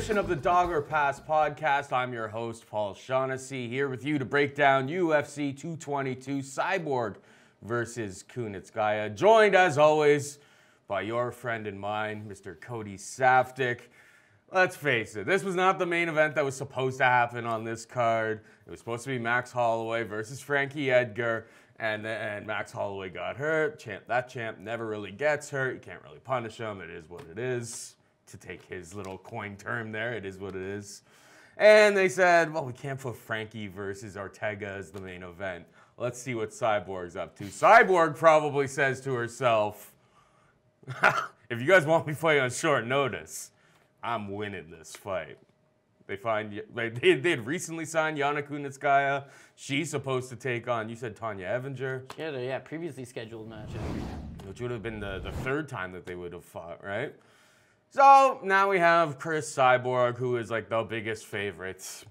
edition of the Dogger Pass podcast. I'm your host, Paul Shaughnessy, here with you to break down UFC 222 Cyborg versus Kunitskaya. Joined, as always, by your friend and mine, Mr. Cody Saftic. Let's face it, this was not the main event that was supposed to happen on this card. It was supposed to be Max Holloway versus Frankie Edgar, and Max Holloway got hurt. That champ never really gets hurt. You can't really punish him. It is what it is. To take his little coin term there, it is what it is. And they said, well, we can't put Frankie versus Ortega as the main event. Let's see what Cyborg's up to. Cyborg probably says to herself, if you guys want me fighting on short notice, I'm winning this fight. They had recently signed Yana Kunitskaya. She's supposed to take on, you said Tanya Evinger. She had a previously scheduled match. Which would have been the third time that they would have fought, right? So now we have Chris Cyborg, who is like the biggest favorite,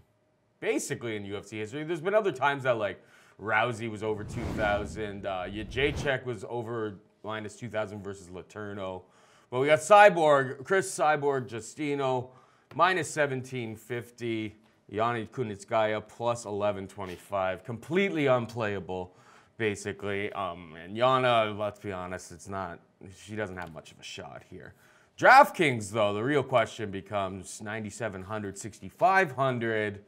basically in UFC history. There's been other times that like Rousey was over 2,000, Jacek was over minus 2,000 versus Letourneau. But we got Cyborg, Chris Cyborg Justino, minus 1,750, Yana Kunitskaya plus 1,125. Completely unplayable, basically. And Yana, let's be honest, she doesn't have much of a shot here. DraftKings, though, the real question becomes 9,700, 6,500.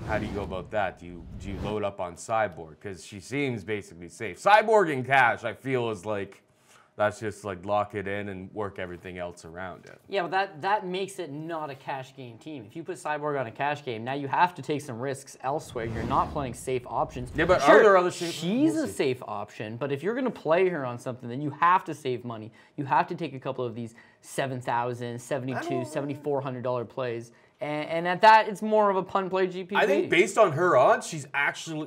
How do you go about that? Do you load up on Cyborg? Because she seems basically safe. Cyborg in cash, I feel, is like, that's just like lock it in and work everything else around it. Yeah, but that makes it not a cash game team. If you put Cyborg on a cash game, now you have to take some risks elsewhere. You're not playing safe options. Yeah, but sure, are there other safe options? She's a safe option, but if you're going to play her on something, then you have to save money. You have to take a couple of these $7,000, $7,200, $7,400 plays. And at that, it's more of a pun play GPP. I think based on her odds,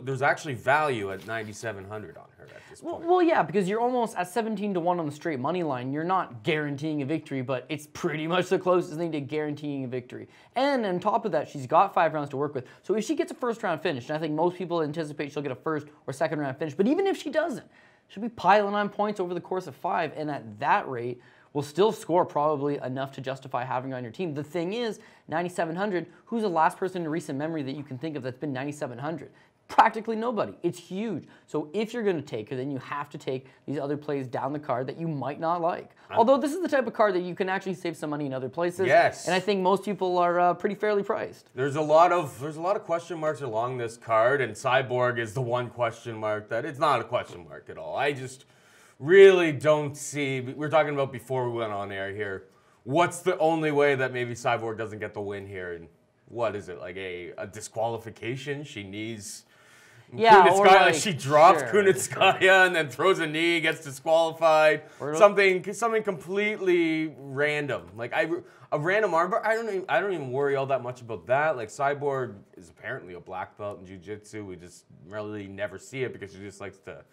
there's actually value at 9,700 on her at this point. Well, yeah, because you're almost at 17 to 1 on the straight money line. You're not guaranteeing a victory, but it's pretty much the closest thing to guaranteeing a victory. And on top of that, she's got 5 rounds to work with. So if she gets a first round finish, and I think most people anticipate she'll get a first or second round finish, but even if she doesn't, she'll be piling on points over the course of 5, and at that rate, will still score probably enough to justify having her on your team. The thing is, 9,700, who's the last person in recent memory that you can think of that's been 9,700? Practically nobody. It's huge. So if you're going to take her, then you have to take these other plays down the card that you might not like. Although this is the type of card that you can actually save some money in other places. Yes. And I think most people are pretty fairly priced. There's a lot of question marks along this card, and Cyborg is the one question mark that it's not a question mark at all. I just really don't see, we were talking about before we went on air here, what's the only way that maybe Cyborg doesn't get the win here? And what is it, like a disqualification? She needs yeah, Kunitskaya, or like, she drops sure, Kunitskaya sure. and then throws a knee, gets disqualified. Something completely random. Like a random armbar, I don't even worry all that much about that. Like Cyborg is apparently a black belt in jiu-jitsu. We just really never see it because she just likes to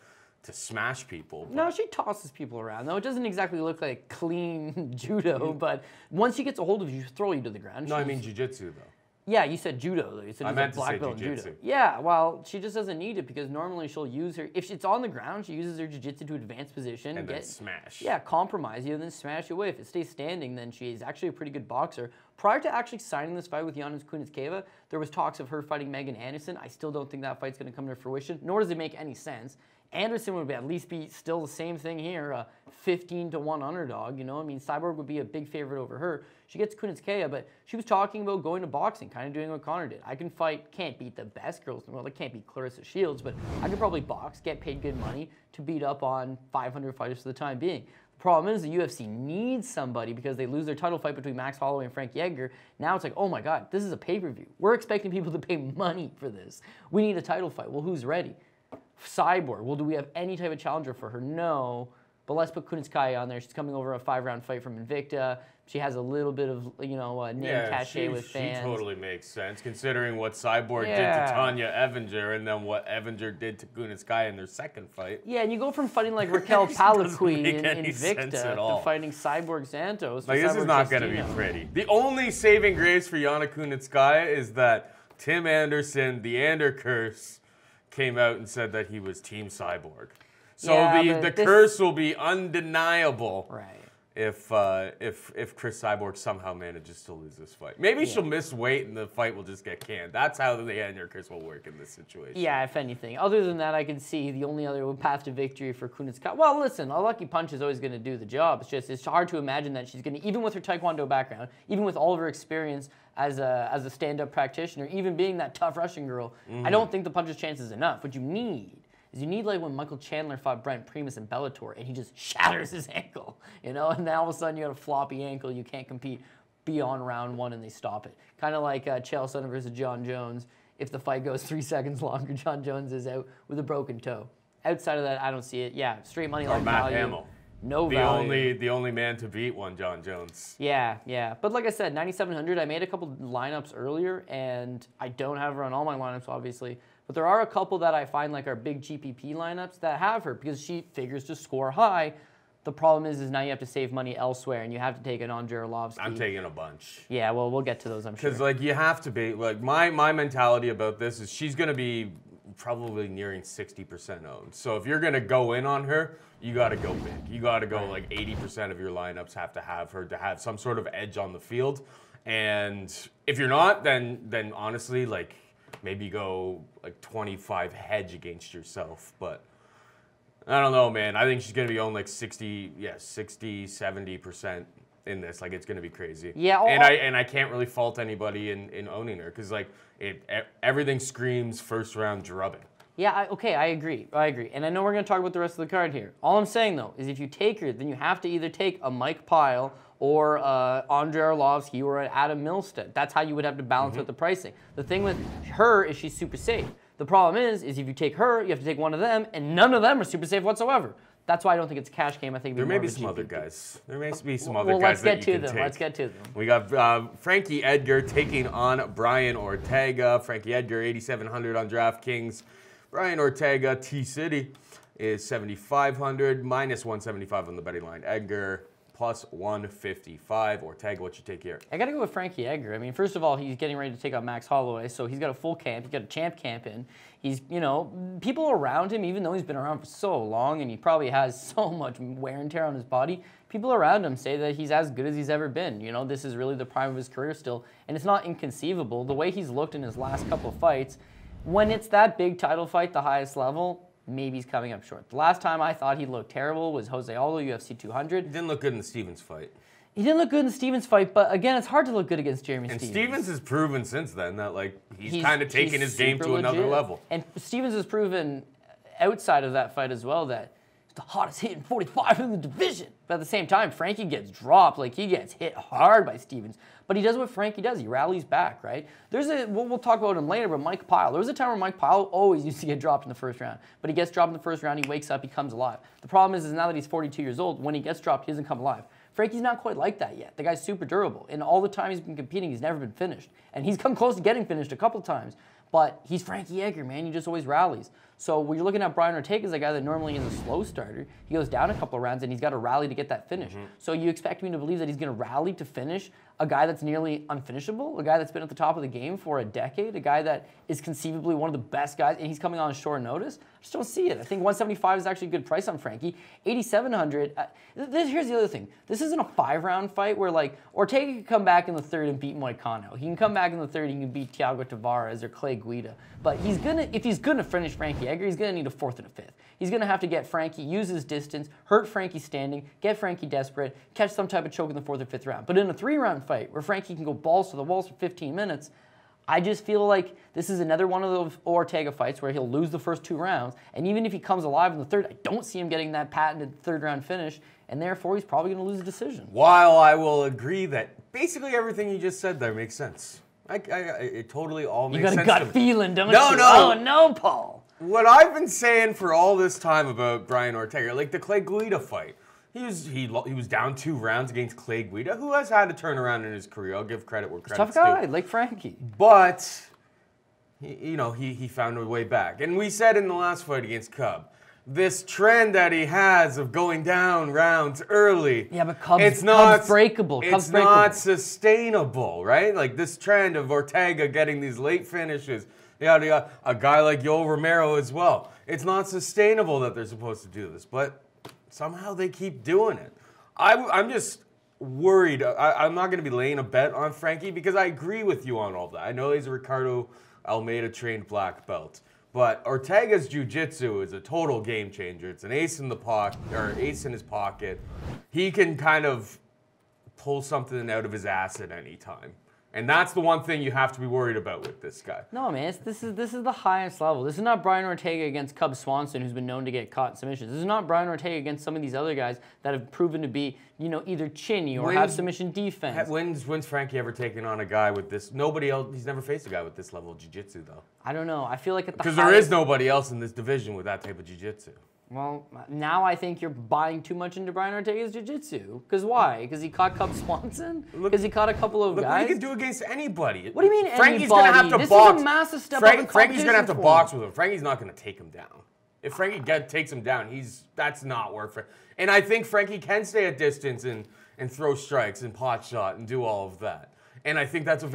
smash people. No, she tosses people around, though. It doesn't exactly look like clean judo, but once she gets a hold of you, she'll throw you to the ground. No, I mean jiu-jitsu, though. Yeah, you said judo, though. You said I meant black to say belt in judo. jiu-jitsu. Yeah, well, she just doesn't need it because normally she'll use her, if it's on the ground, she uses her jiu-jitsu to advance position. And then smash. Yeah, compromise you and then smash you away. If it stays standing, then she is actually a pretty good boxer. Prior to actually signing this fight with Yana Kunitskaya, there was talks of her fighting Megan Anderson. I still don't think that fight's going to come to fruition, nor does it make any sense. Anderson would at least be still the same thing here, a 15 to 1 underdog. You know, I mean, Cyborg would be a big favorite over her. She gets Kunitskaya, but she was talking about going to boxing, kind of doing what Connor did. I can fight, can't beat the best girls in the world. I can't beat Clarissa Shields, but I could probably box, get paid good money to beat up on 500 fighters for the time being. The problem is the UFC needs somebody because they lose their title fight between Max Holloway and Frankie Edgar. Now it's like, oh my God, this is a pay-per-view. We're expecting people to pay money for this. We need a title fight. Well, who's ready? Cyborg. Well, do we have any type of challenger for her? No. But let's put Kunitskaya on there. She's coming over a 5-round fight from Invicta. She has a little bit of, name cachet with fans. She totally makes sense, considering what Cyborg did to Tanya Evinger and then what Evinger did to Kunitskaya in their second fight. Yeah, and you go from fighting like Raquel Palacuy in Invicta to fighting Cyborg Santos. Like, this is not going to be pretty. The only saving grace for Yana Kunitskaya is that Tim Anderson, the Ander curse, came out and said that he was Team Cyborg. So the curse will be undeniable. Right. if Chris Cyborg somehow manages to lose this fight. Maybe she'll miss weight and the fight will just get canned. That's how the end or Chris will work in this situation. Yeah, if anything. Other than that, I can see the only other path to victory for Kunitskaya. Well, listen, a lucky punch is always going to do the job. It's hard to imagine that she's going to, even with her Taekwondo background, even with all of her experience as a stand-up practitioner, even being that tough Russian girl, I don't think the puncher's chance is enough. What you need is you need like when Michael Chandler fought Brent Primus in Bellator and he just shatters his ankle, you know, and then all of a sudden you got a floppy ankle, you can't compete beyond round 1 and they stop it. Kind of like Chael Sonnen versus John Jones. If the fight goes 3 seconds longer, John Jones is out with a broken toe. Outside of that, I don't see it. Yeah, straight money line Matt value. Hamill. No value. The only man to beat one John Jones. Yeah. But like I said, 9,700, I made a couple lineups earlier, and I don't have her on all my lineups, obviously. But there are a couple that I find like are big GPP lineups that have her because she figures to score high. The problem is now you have to save money elsewhere, and you have to take an on Arlovski. I'm taking a bunch. Yeah, well, we'll get to those, I'm sure. Because like you have to be like my mentality about this is she's gonna be probably nearing 60% owned. So if you're gonna go in on her, you got to go big. You got to go like 80% of your lineups have to have her to have some sort of edge on the field. And if you're not, then honestly, like maybe go like 25 hedge against yourself. But I don't know, man. I think she's going to be owned like 60, 70% in this. Like it's going to be crazy. Yeah. And I can't really fault anybody in owning her because like everything screams first round drubbing. Yeah, I agree. And I know we're going to talk about the rest of the card here. All I'm saying, though, is if you take her, then you have to either take a Mike Pyle or Andre Arlovski or an Adam Milstead. That's how you would have to balance out the pricing. The thing with her is she's super safe. The problem is if you take her, you have to take one of them, and none of them are super safe whatsoever. That's why I don't think it's a cash game. I think there may be some other guys. There may be some other guys that you can take. Let's get to them. We got Frankie Edgar taking on Brian Ortega. Frankie Edgar, 8,700 on DraftKings. Brian Ortega, T-City, is 7,500, minus 175 on the betting line. Edgar, plus 155. Ortega, what you take here? I got to go with Frankie Edgar. I mean, first of all, he's getting ready to take on Max Holloway, so he's got a full camp. He's got a champ camp in. He's, you know, people around him, even though he's been around for so long and he probably has so much wear and tear on his body, people around him say that he's as good as he's ever been. You know, this is really the prime of his career still, and it's not inconceivable. The way he's looked in his last couple of fights, when it's that big title fight, the highest level, maybe he's coming up short. The last time I thought he looked terrible was Jose Aldo, UFC 200. He didn't look good in the Stevens fight. He didn't look good in the Stevens fight, but again, it's hard to look good against Jeremy Stevens. And Stevens has proven since then that like he's kind of taken his game to another level. And Stevens has proven outside of that fight as well that he's the hottest hitting 45 in the division. But at the same time, Frankie gets dropped, like he gets hit hard by Stevens. But he does what Frankie does. He rallies back, right? We'll talk about him later, but Mike Pyle. There was a time where Mike Pyle always used to get dropped in the first round. But he gets dropped in the first round, he wakes up, he comes alive. The problem is now that he's 42 years old, when he gets dropped, he doesn't come alive. Frankie's not quite like that yet. The guy's super durable. And all the time he's been competing, he's never been finished. And he's come close to getting finished a couple times. But he's Frankie Edgar, man. He just always rallies. So when you're looking at Brian Ortega as a guy that normally is a slow starter, he goes down a couple of rounds and he's got to rally to get that finish. So you expect me to believe that he's going to rally to finish a guy that's nearly unfinishable, a guy that's been at the top of the game for a decade, a guy that is conceivably one of the best guys, and he's coming on short notice? I just don't see it. I think 175 is actually a good price on Frankie. 8,700. Here's the other thing. This isn't a 5-round fight where like Ortega can come back in the third and beat Moicano. He can come back in the third and he can beat Thiago Tavares or Clay Guida. But if he's gonna finish Frankie Edgar, he's gonna need a 4th and a 5th. He's gonna have to get Frankie, use his distance, hurt Frankie standing, get Frankie desperate, catch some type of choke in the 4th or 5th round. But in a 3-round fight where Frankie can go balls to the walls for 15 minutes, I just feel like this is another one of those Ortega fights where he'll lose the first 2 rounds, and even if he comes alive in the third, I don't see him getting that patented 3rd-round finish, and therefore he's probably going to lose a decision. While I will agree that basically everything you just said there makes sense. It totally all makes sense. You got a gut feeling, don't you? No. Oh, no, Paul. What I've been saying for all this time about Brian Ortega, like the Clay Guida fight, he was down 2 rounds against Clay Guida, who has had a turnaround in his career. I'll give credit where credit's due. Tough guy, like Frankie. But he found a way back. And we said in the last fight against Cub, this trend that he has of going down rounds early. Yeah, but Cub's breakable. It's not sustainable, right? Like this trend of Ortega getting these late finishes. A guy like Yoel Romero as well. It's not sustainable that they're supposed to do this, but somehow they keep doing it. I'm just worried. I'm not going to be laying a bet on Frankie because I agree with you on all that. I know he's a Ricardo Almeida trained black belt, but Ortega's jiu-jitsu is a total game changer. It's an ace in the pocket, or ace in his pocket. He can kind of pull something out of his ass at any time. And that's the one thing you have to be worried about with this guy. No, man, this is the highest level. This is not Brian Ortega against Cub Swanson, who's been known to get caught in submissions. This is not Brian Ortega against some of these other guys that have proven to be, either chinny or have submission defense. When's Frankie ever taken on a guy with this? Nobody else. He's never faced a guy with this level of jiu-jitsu, though. I don't know. I feel like at the because there is nobody else in this division with that type of jiu-jitsu. Well, now I think you're buying too much into Brian Ortega's jiu-jitsu. Because why? Because he caught Cub Swanson? Because he caught a couple of guys? He can do against anybody. What do you mean Frankie's anybody? Gonna have to this box. is a massive step up in competition. Frankie's going to have to box with him. Frankie's not going to take him down. If Frankie takes him down, that's not worth it. And I think Frankie can stay at distance and throw strikes and pot shot and do all of that. And I think that's a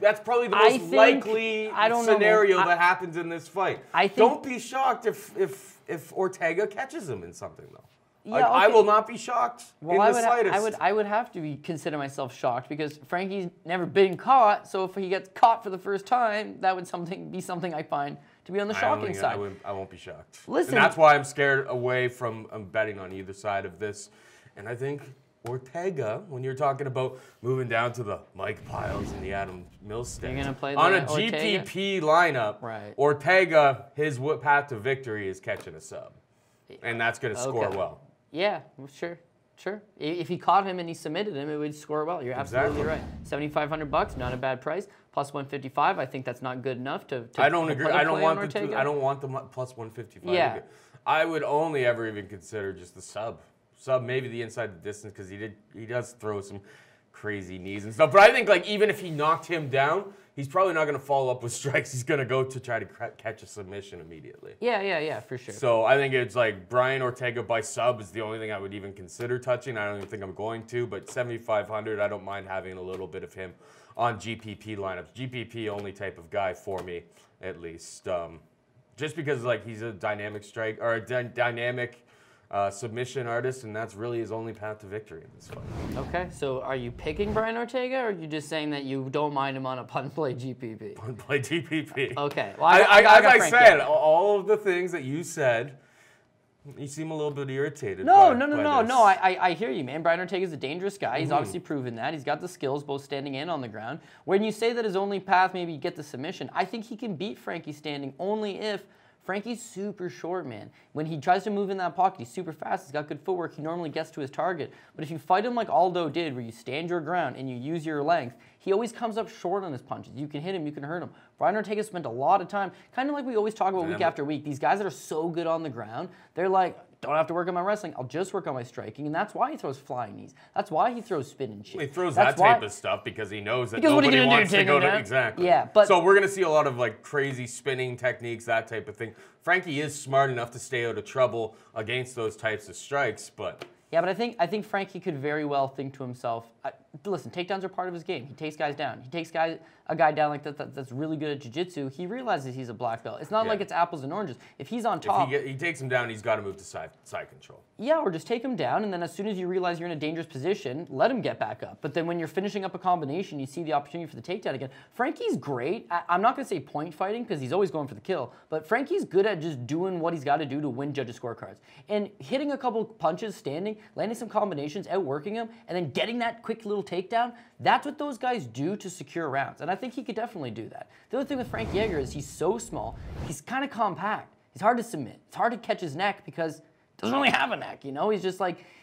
that's probably the most likely scenario that happens in this fight. Don't be shocked if Ortega catches him in something, though. Yeah, okay. I will not be shocked in the slightest. I would have to consider myself shocked because Frankie's never been caught. So if he gets caught for the first time, that would be something I find to be on the shocking side. I won't be shocked. Listen, and that's why I'm scared away from betting on either side of this. And I think Ortega, when you're talking about moving down to the Mike Pyles and the Adam Milstead, you're gonna play on a Ortega? GPP lineup, right. Ortega, his path to victory is catching a sub. And that's going to score well. Yeah, sure. If he caught him and he submitted him, it would score well. You're absolutely right. $7,500, not a bad price. Plus 155, I think that's not good enough to I don't agree. I don't want the plus 155. Yeah. I would only ever even consider just the sub. Maybe the inside the distance because he does throw some crazy knees and stuff. But I think even if he knocked him down, he's probably not going to follow up with strikes. He's going to go to try to catch a submission immediately. Yeah, for sure. So I think it's Brian Ortega by sub is the only thing I would even consider touching. I don't even think I'm going to, but 7,500, I don't mind having a little bit of him on GPP lineups. GPP only type of guy for me, at least. Just because he's a dynamic strike or a dynamic submission artist, and that's really his only path to victory in this fight. Okay, so are you picking Brian Ortega, or are you just saying that you don't mind him on a punt play GPP? Punt play GPP. Okay. Well, as I said, all of the things that you said, you seem a little bit irritated. No. I hear you, man. Brian Ortega's a dangerous guy. He's obviously proven that. He's got the skills, both standing and on the ground. When you say that his only path maybe get the submission, I think he can beat Frankie standing only if Frankie's super short, man. When he tries to move in that pocket, he's super fast. He's got good footwork. He normally gets to his target. But if you fight him like Aldo did, where you stand your ground and you use your length, he always comes up short on his punches. You can hit him, you can hurt him. Brian Ortega spent a lot of time, kind of like we always talk about week after week, these guys that are so good on the ground, they're like, don't have to work on my wrestling. I'll just work on my striking. And that's why he throws flying knees. That's why he throws spinning shit. He throws that type of stuff because he knows that nobody wants to go to... Exactly. Yeah, but so we're going to see a lot of crazy spinning techniques, that type of thing. Frankie is smart enough to stay out of trouble against those types of strikes, but... Yeah, but I think Frankie could very well think to himself, listen, takedowns are part of his game. He takes guys down. He takes a guy down like that's really good at jiu-jitsu. He realizes he's a black belt. It's not like it's apples and oranges. If he's on top... If he takes him down, he's got to move to side control. Yeah, or just take him down, and then as soon as you realize you're in a dangerous position, let him get back up. But then when you're finishing up a combination, you see the opportunity for the takedown again. Frankie's great. I'm not going to say point fighting, because he's always going for the kill, but Frankie's good at just doing what he's got to do to win judges' scorecards. And hitting a couple punches, standing, landing some combinations, outworking him, and then getting that quick little takedown, that's what those guys do to secure rounds. And I think he could definitely do that. The other thing with Frankie Edgar is he's so small, he's kind of compact. He's hard to submit. It's hard to catch his neck because he doesn't really have a neck, you know? He's just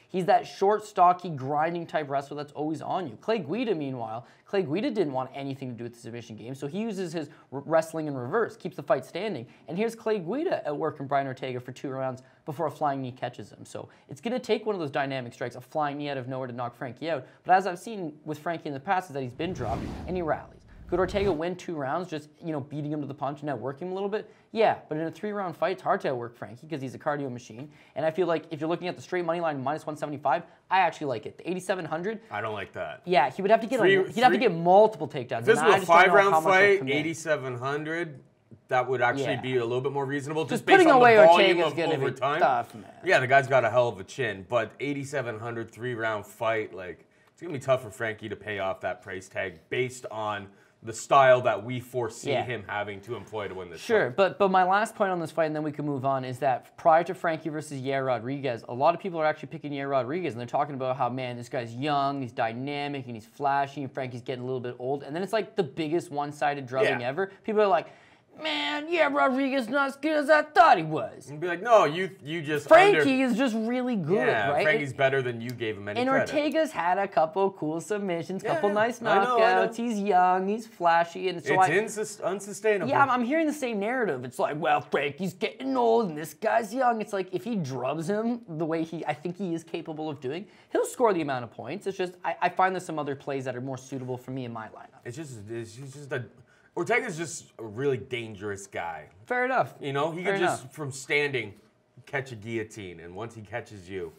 he's that short, stocky, grinding type wrestler that's always on you. Clay Guida, meanwhile, didn't want anything to do with the submission game, so he uses his wrestling in reverse, keeps the fight standing. And here's Clay Guida outworking Brian Ortega for 2 rounds before a flying knee catches him. So it's going to take one of those dynamic strikes, a flying knee out of nowhere to knock Frankie out. But as I've seen with Frankie in the past is that he's been dropped and he rallies. Could Ortega win 2 rounds just, beating him to the punch and outworking him a little bit? Yeah, but in a 3-round fight, it's hard to outwork Frankie because he's a cardio machine. And I feel like if you're looking at the straight money line minus 175, I actually like it. The 8,700. I don't like that. Yeah, he would have to get he'd have to get multiple takedowns. If this was a 5-round fight, 8,700. that would actually be a little bit more reasonable. Just based putting on away the volume Ortega's of gonna be overtime. tough, man. Yeah, the guy's got a hell of a chin, but 8,700 3-round fight, like it's gonna be tough for Frankie to pay off that price tag based on the style that we foresee him having to employ to win this fight. But my last point on this fight, and then we can move on, is that prior to Frankie versus Yair Rodriguez, a lot of people are actually picking Yair Rodriguez, and they're talking about how, man, this guy's young, he's dynamic, and he's flashy, and Frankie's getting a little bit old. And then it's like the biggest one-sided drubbing ever. People are like, man, Yair Rodriguez not as good as I thought he was. And be like, no, you just Frankie is just really good, right? Frankie's better than you gave him any and credit. Ortega's had a couple cool submissions, couple nice knockouts. I know. He's young, he's flashy, and so it's unsustainable. Yeah, I'm hearing the same narrative. It's like, well, Frankie's getting old and this guy's young. It's like if he drubs him the way I think he is capable of doing, he'll score the amount of points. It's just I find there's some other plays that are more suitable for me in my lineup. It's just Ortega's just a really dangerous guy. Fair enough. You know, he can just, from standing, catch a guillotine. And once he catches you,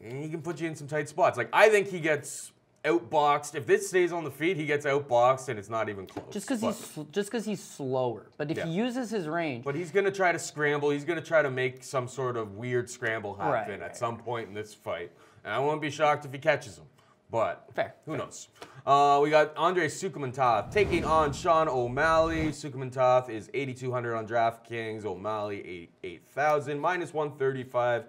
he can put you in some tight spots. Like, I think he gets outboxed. If this stays on the feet, he gets outboxed, and it's not even close. Just because he's slower. But if he uses his range. But he's going to try to scramble. He's going to try to make some sort of weird scramble happen at some point in this fight. And I won't be shocked if he catches him. But who knows? We got Andre Soukhamthath taking on Sean O'Malley. Soukhamthath is 8,200 on DraftKings. O'Malley 8,000 minus 135.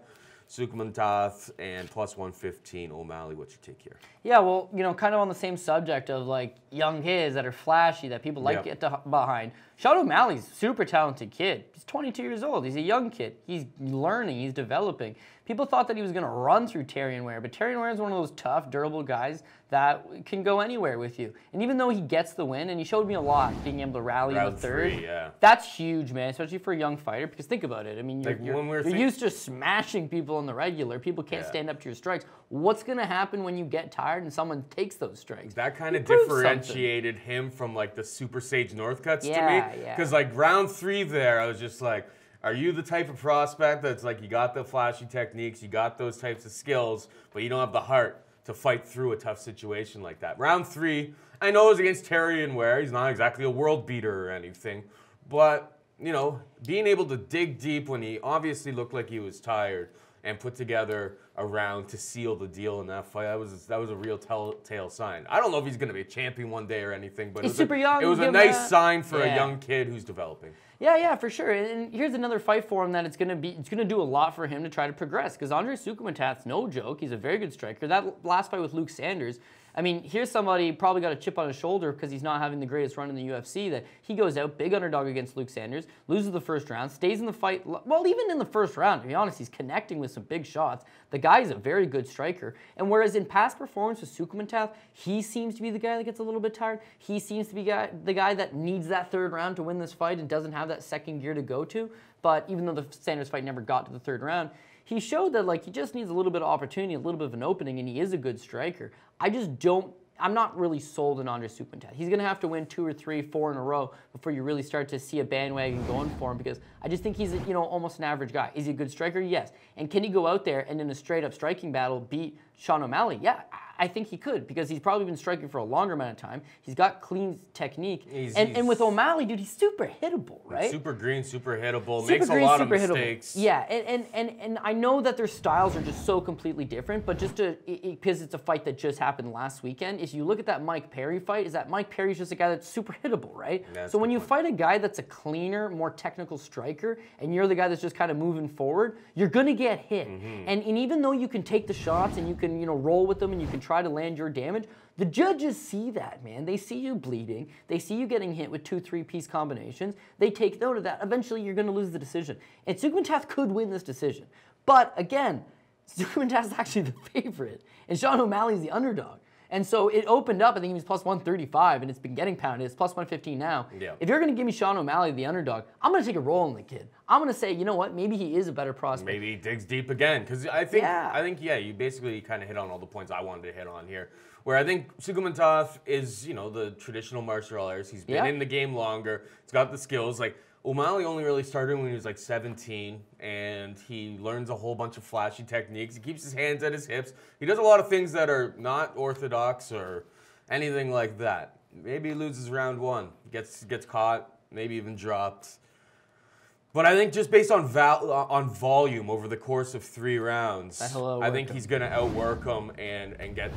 Soukhamthath and plus 115. O'Malley, what's your take here? Yeah, well, you know, kind of on the same subject of like young kids that are flashy that people like to get behind. Sean O'Malley's a super talented kid. He's 22 years old. He's a young kid. He's learning. He's developing. People thought that he was going to run through Terrion Ware, but Terrion Ware is one of those tough, durable guys that can go anywhere with you. And even though he gets the win, and he showed me a lot, being able to rally in the third, that's huge, man, especially for a young fighter, because think about it. I mean, you're used to smashing people on the regular. People can't stand up to your strikes. What's going to happen when you get tired and someone takes those strikes? That kind of differentiated him from, like, the Super Sage Northcuts to me. Because, like, round 3 there, I was just like, are you the type of prospect that's like, you got the flashy techniques, you got those types of skills, but you don't have the heart to fight through a tough situation like that? Round 3, I know it was against Terrion Ware. He's not exactly a world beater or anything, but, you know, being able to dig deep when he obviously looked like he was tired and put together a round to seal the deal in that fight, that was a real telltale sign. I don't know if he's going to be a champion one day or anything, but he's super young. It was a nice sign for a young kid who's developing. Yeah, for sure. And here's another fight for him that it's gonna do a lot for him to try to progress. Because Andre Soukhamthath's no joke. He's a very good striker. That last fight with Luke Sanders, I mean, here's somebody probably got a chip on his shoulder because he's not having the greatest run in the UFC, that he goes out, big underdog against Luke Sanders, loses the first round, stays in the fight. Well, even in the first round, to be honest, he's connecting with some big shots. The guy is a very good striker. And whereas in past performance with Soukhamthath, he seems to be the guy that gets a little bit tired. He seems to be the guy that needs that third round to win this fight and doesn't have that second gear to go to. But even though the Sanders fight never got to the third round, he showed that, like, he just needs a little bit of opportunity, a little bit of an opening, and he is a good striker. I'm not really sold on Andre Soukhamthath. He's going to have to win 2 or 3, 4 in a row before you really start to see a bandwagon going for him, because I just think he's, you know, almost an average guy. Is he a good striker? Yes. And can he go out there and in a straight-up striking battle beat Sean O'Malley? Yeah, I think he could, because he's probably been striking for a longer amount of time. He's got clean technique. And with O'Malley, dude, he's super hittable, right? Super green, super hittable, makes a lot of mistakes. Yeah, and I know that their styles are just so completely different, but just because it's a fight that just happened last weekend, if you look at that Mike Perry fight, is that Mike Perry's just a guy that's super hittable, right? So when you fight a guy that's a cleaner, more technical striker, and you're the guy that's just kind of moving forward, you're going to get hit. And even though you can take the shots and you can, you know, roll with them and you can try to land your damage, the judges see that, man. They see you bleeding. They see you getting hit with 2 3-piece combinations. They take note of that. Eventually, you're going to lose the decision. And Soukhamthath could win this decision. But again, Soukhamthath's actually the favorite, and Sean O'Malley's the underdog. And so it opened up, I think he was plus 135, and it's been getting pounded. It's plus 115 now. Yeah. If you're going to give me Sean O'Malley, the underdog, I'm going to take a roll on the kid. I'm going to say, you know what, maybe he is a better prospect. Maybe he digs deep again. Because I think, you basically kind of hit on all the points I wanted to hit on here. Where I think Soukhamthath is, you know, the traditional martial artist. He's been in the game longer. He's got the skills. Like, O'Malley only really started when he was like 17, and he learns a whole bunch of flashy techniques. He keeps his hands at his hips. He does a lot of things that are not orthodox or anything like that. Maybe he loses round 1, gets caught, maybe even dropped. But I think just based on volume over the course of 3 rounds, I think he's going to outwork him and get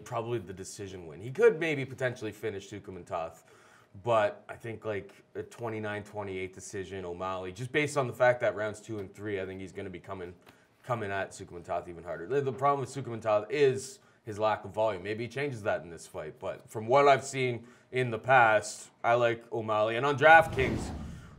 probably the decision win. He could maybe potentially finish Soukhamthath, but I think like a 29-28 decision, O'Malley, just based on the fact that rounds 2 and 3, I think he's going to be coming at Soukhamthath even harder. The problem with Soukhamthath is his lack of volume. Maybe he changes that in this fight, but from what I've seen in the past, I like O'Malley. And on DraftKings,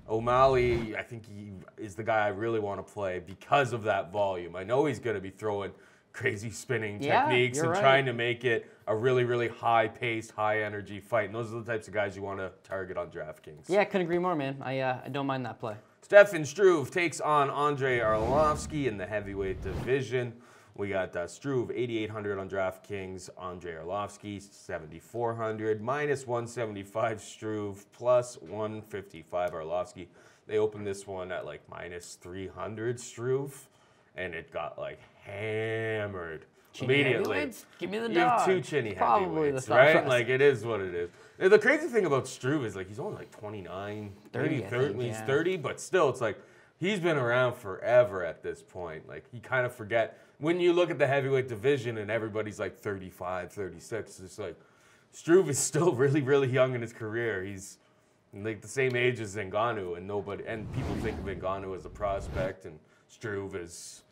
O'Malley, I think he is the guy I really want to play because of that volume. I know he's going to be throwing crazy spinning techniques and trying to make it a really, really high-paced, high-energy fight. And those are the types of guys you want to target on DraftKings. Yeah, I couldn't agree more, man. I don't mind that play. Stefan Struve takes on Andrei Arlovski in the heavyweight division. We got Struve, 8,800 on DraftKings. Andrei Arlovski, 7,400. Minus 175 Struve, plus 155 Arlovski. They opened this one at like minus 300 Struve, and it got like hammered immediately. Give me the dog. You have 2 chinny heavyweights, right? Like, it is what it is. And the crazy thing about Struve is like he's only like 29, 30, he's 30, but still it's like he's been around forever at this point. Like, you kind of forget. When you look at the heavyweight division and everybody's like 35, 36, it's like Struve is still really, really young in his career. He's like the same age as Zingano, and people think of Zingano as a prospect, and Struve is,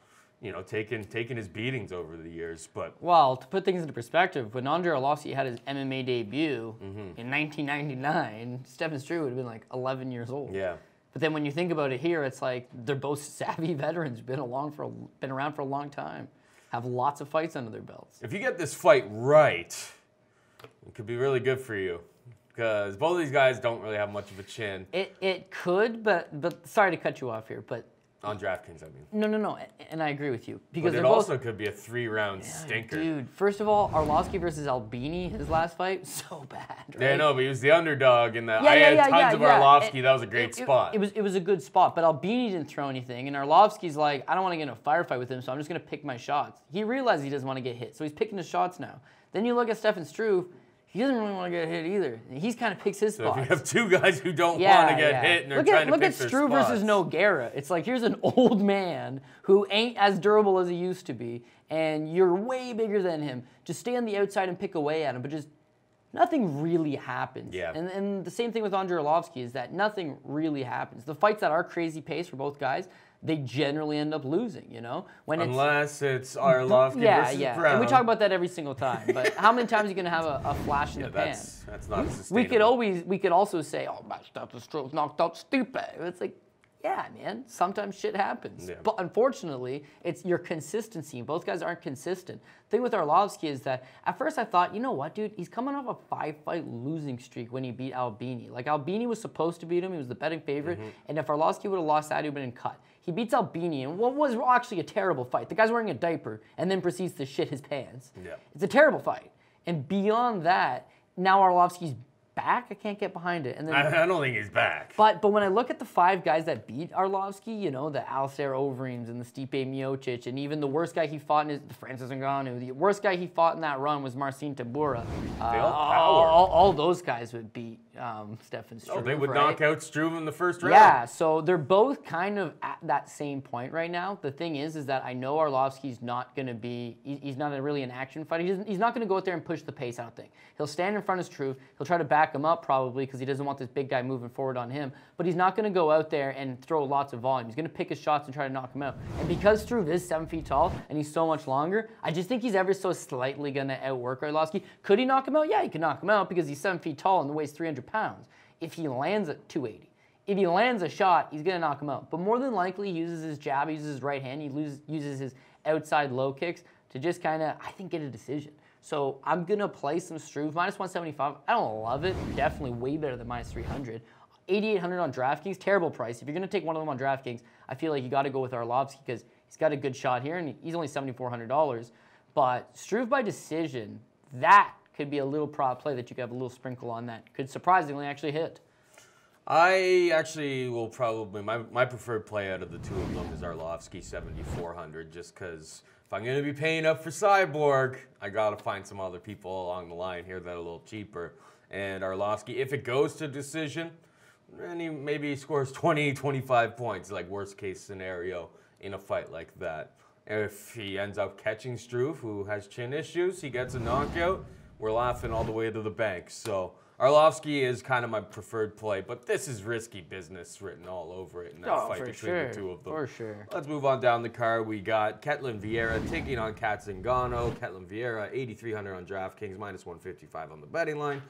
you know, taking his beatings over the years. But well, to put things into perspective, when Andrei Arlovski had his MMA debut in 1999, Stefan Struve would have been like 11 years old. Yeah. But then when you think about it here, it's like they're both savvy veterans, been around for a long time, have lots of fights under their belts. If you get this fight right, it could be really good for you, because both of these guys don't really have much of a chin. It could, but sorry to cut you off here, but on DraftKings, I mean. No, and I agree with you, because but it also could be a 3-round stinker. Dude, first of all, Arlovski versus Albini, his last fight, so bad. Right? Yeah, no, but he was the underdog in that. I had tons of Arlovski. That was a great spot. It was a good spot, but Albini didn't throw anything, and Arlovski's like, I don't want to get in a firefight with him, so I'm just going to pick my shots. He realized he doesn't want to get hit, so he's picking his shots now. Then you look at Stefan Struve. He doesn't really want to get hit either. He kind of picks his spots. So if you have 2 guys who don't want to get hit and are trying to pick their spots. Look at Struve versus Nogueira. It's like, here's an old man who ain't as durable as he used to be, and you're way bigger than him. Just stay on the outside and pick away at him, but just nothing really happens. Yeah. And the same thing with Andrei Arlovski is that nothing really happens. The fights that are crazy pace for both guys, they generally end up losing, you know? Unless it's Arlovski versus Brown. And we talk about that every single time. But how many times are you going to have a flash in the pan? That's not sustainable. We could also say, oh, my Stefan Struve knocked out Stipe. It's like, yeah, man, sometimes shit happens. Yeah. But unfortunately, it's your consistency. Both guys aren't consistent. The thing with Arlovski is that at first I thought, you know what, dude? He's coming off a 5-fight losing streak when he beat Albini. Like, Albini was supposed to beat him. He was the betting favorite. And if Arlovski would have lost that, he would have been cut. He beats Albini in what was actually a terrible fight. The guy's wearing a diaper and then proceeds to shit his pants. Yeah. It's a terrible fight. And beyond that, now Arlovski's back. I can't get behind it. And then I don't think he's back. But when I look at the 5 guys that beat Arlovski, you know, the Alistair Overeems and the Stipe Miocic, and even the worst guy he fought in Francis Ngannou, the worst guy he fought in that run was Marcin Tybura. All those guys would beat Stefan Struve. Oh, they would knock out Struve in the first round. Yeah, so they're both kind of at that same point right now. The thing is that I know Arlovski's not going to be, he's not really an action fighter. He's not going to go out there and push the pace, I don't think. He'll stand in front of Struve. He'll try to back him up probably because he doesn't want this big guy moving forward on him. But he's not going to go out there and throw lots of volume. He's going to pick his shots and try to knock him out. And because Struve is 7 feet tall and he's so much longer, I just think he's ever so slightly going to outwork Arlovski. Could he knock him out? Yeah, he could knock him out because he's 7 feet tall and weighs 300 pounds. If he lands at 280. If he lands a shot, he's going to knock him out. But more than likely, he uses his jab, he uses his right hand, he uses his outside low kicks to just kind of, I think, get a decision. So I'm going to play some Struve. Minus 175. I don't love it. Definitely way better than minus 300. 8,800 on DraftKings. Terrible price. If you're going to take one of them on DraftKings, I feel like you got to go with Arlovski because he's got a good shot here, and he's only $7,400. But Struve by decision, that could be a little prop play that you could have a little sprinkle on that. Could surprisingly actually hit. I actually will probably, my preferred play out of the 2 of them is Arlovski 7,400, just because if I'm going to be paying up for Cyborg, I got to find some other people along the line here that are a little cheaper. And Arlovski, if it goes to decision, and maybe he scores 20, 25 points, like worst case scenario in a fight like that. If he ends up catching Struve, who has chin issues, he gets a knockout, we're laughing all the way to the bank. So Arlovski is kind of my preferred play, but this is risky business written all over it in that fight between the two of them. For sure. Let's move on down the card. We got Ketlin Vieira taking on Kat Zingano. Ketlin Vieira, 8,300 on DraftKings, minus 155 on the betting line.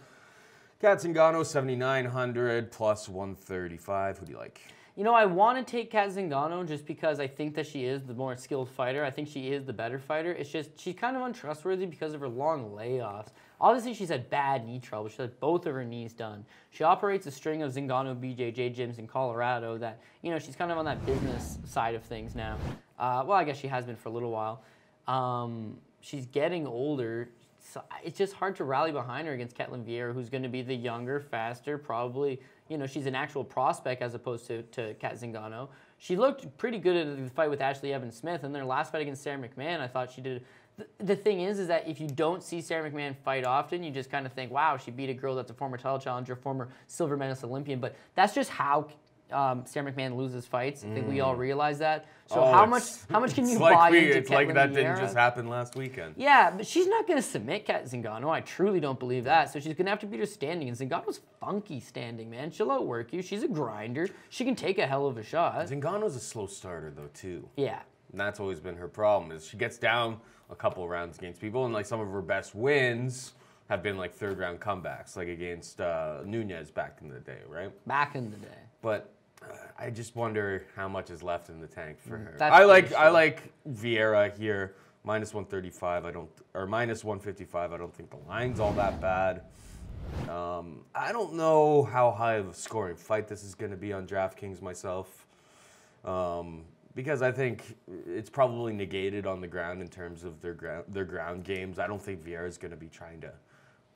Kat Zingano, 7,900 plus 135. Who do you like? You know, I want to take Kat Zingano just because I think that she is the more skilled fighter. I think she is the better fighter. It's just she's kind of untrustworthy because of her long layoffs. Obviously, she's had bad knee trouble. She's had both of her knees done. She operates a string of Zingano BJJ gyms in Colorado that, you know, she's kind of on that business side of things now. Well, I guess she has been for a little while. She's getting older. So it's just hard to rally behind her against Ketlin Vieira, who's going to be the younger, faster, probably, you know, she's an actual prospect as opposed to Kat Zingano. She looked pretty good in the fight with Ashley Evans-Smith, and their last fight against Sarah McMahon, I thought she did. The thing is that if you don't see Sarah McMahon fight often, you just kind of think, wow, she beat a girl that's a former title challenger, former silver medalist Olympian, but that's just how Sarah McMahon loses fights. I think we all realize that. So how much can you buy into It's like that Vieira? didn't just happen last weekend. Yeah, but she's not going to submit Kat Zingano. I truly don't believe that. So she's going to have to beat her standing. And Zingano's funky standing, man. She'll outwork you. She's a grinder. She can take a hell of a shot. Zingano's a slow starter, though, too. Yeah. And that's always been her problem, is she gets down a couple rounds against people, and like some of her best wins have been like third-round comebacks, like against Nunez back in the day, right? Back in the day. But I just wonder how much is left in the tank for her. That's I like Vieira here, minus 135. Or minus 155. I don't think the line's all that bad. I don't know how high of a scoring fight this is going to be on DraftKings myself, because I think it's probably negated on the ground in terms of their ground games. I don't think Vieira's going to be trying to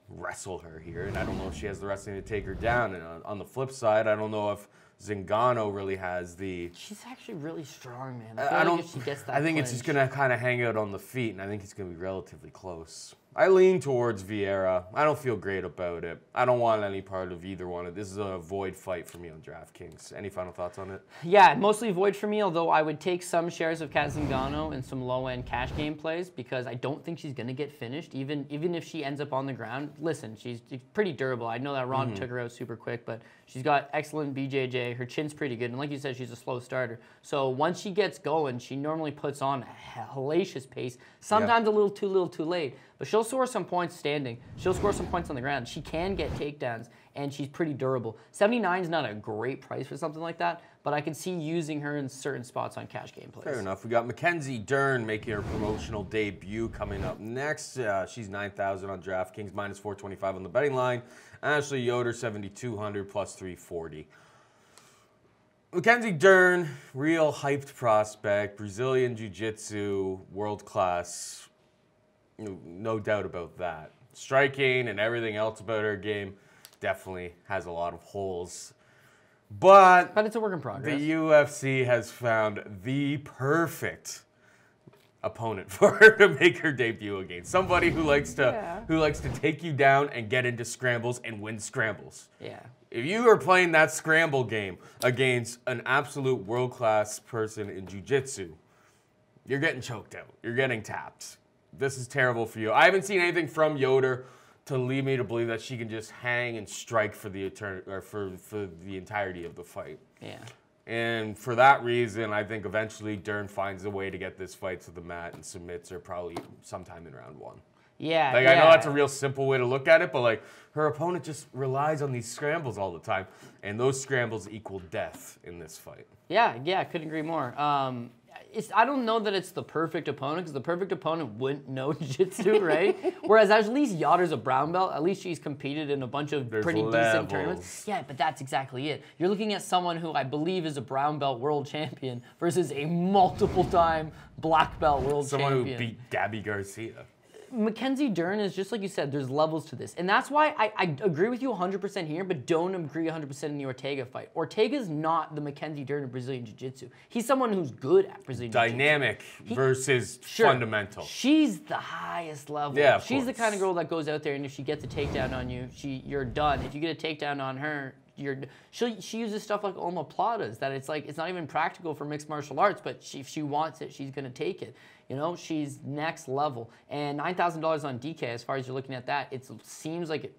wrestle her here, and I don't know if she has the wrestling to take her down. And on the flip side, I don't know if Zingano really has the... She's actually really strong, man. I feel like if she gets that I think it's just going to kind of hang out on the feet, and I think it's going to be relatively close. I lean towards Vieira. I don't feel great about it. I don't want any part of either one. This is a void fight for me on DraftKings. Any final thoughts on it? Yeah, mostly void for me, although I would take some shares of Kat Zingano and some low-end cash game plays because I don't think she's going to get finished, even if she ends up on the ground. Listen, she's pretty durable. I know that Ronda took her out super quick, but she's got excellent BJJ. Her chin's pretty good, and like you said, she's a slow starter. So once she gets going, she normally puts on a hellacious pace, sometimes a little too late. But she'll score some points standing. She'll score some points on the ground. She can get takedowns, and she's pretty durable. 79 is not a great price for something like that, but I can see using her in certain spots on cash game plays. Fair enough. We got Mackenzie Dern making her promotional debut coming up next. She's 9,000 on DraftKings, minus 425 on the betting line. Ashley Yoder, 7,200 plus 340. Mackenzie Dern, real hyped prospect, Brazilian Jiu-Jitsu, world class. No doubt about that. Striking and everything else about her game definitely has a lot of holes. But it's a work in progress. The UFC has found the perfect opponent for her to make her debut against. Somebody who likes to take you down and get into scrambles and win scrambles. Yeah. If you are playing that scramble game against an absolute world-class person in jiu-jitsu, you're getting choked out. You're getting tapped. This is terrible for you. I haven't seen anything from Yoder to lead me to believe that she can just hang and strike for the entirety of the fight. Yeah. And for that reason, I think eventually Dern finds a way to get this fight to the mat and submits her probably sometime in round one. Yeah. I know that's a real simple way to look at it, but her opponent just relies on these scrambles all the time, and those scrambles equal death in this fight. Yeah, couldn't agree more. I don't know that it's the perfect opponent, because the perfect opponent wouldn't know jiu-jitsu, right? Whereas at least Yoder's a brown belt. At least she's competed in a bunch of pretty decent tournaments. Yeah, but that's exactly it. You're looking at someone who I believe is a brown belt world champion versus a multiple-time black belt world champion. Someone who beat Gabby Garcia. Mackenzie Dern is just like you said, there's levels to this. And that's why I agree with you 100% here, but don't agree 100% in the Ortega fight. Ortega's not the Mackenzie Dern of Brazilian Jiu-Jitsu. He's someone who's good at Brazilian Jiu-Jitsu. Dynamic versus fundamental. She's the highest level. Yeah, She's the kind of girl that goes out there, and if she gets a takedown on you, you're done. If you get a takedown on her, she uses stuff like omoplatas that it's like it's not even practical for mixed martial arts, but if she wants it, she's gonna take it. You know, she's next level. And $9,000 on DK, as far as you're looking at that, it seems like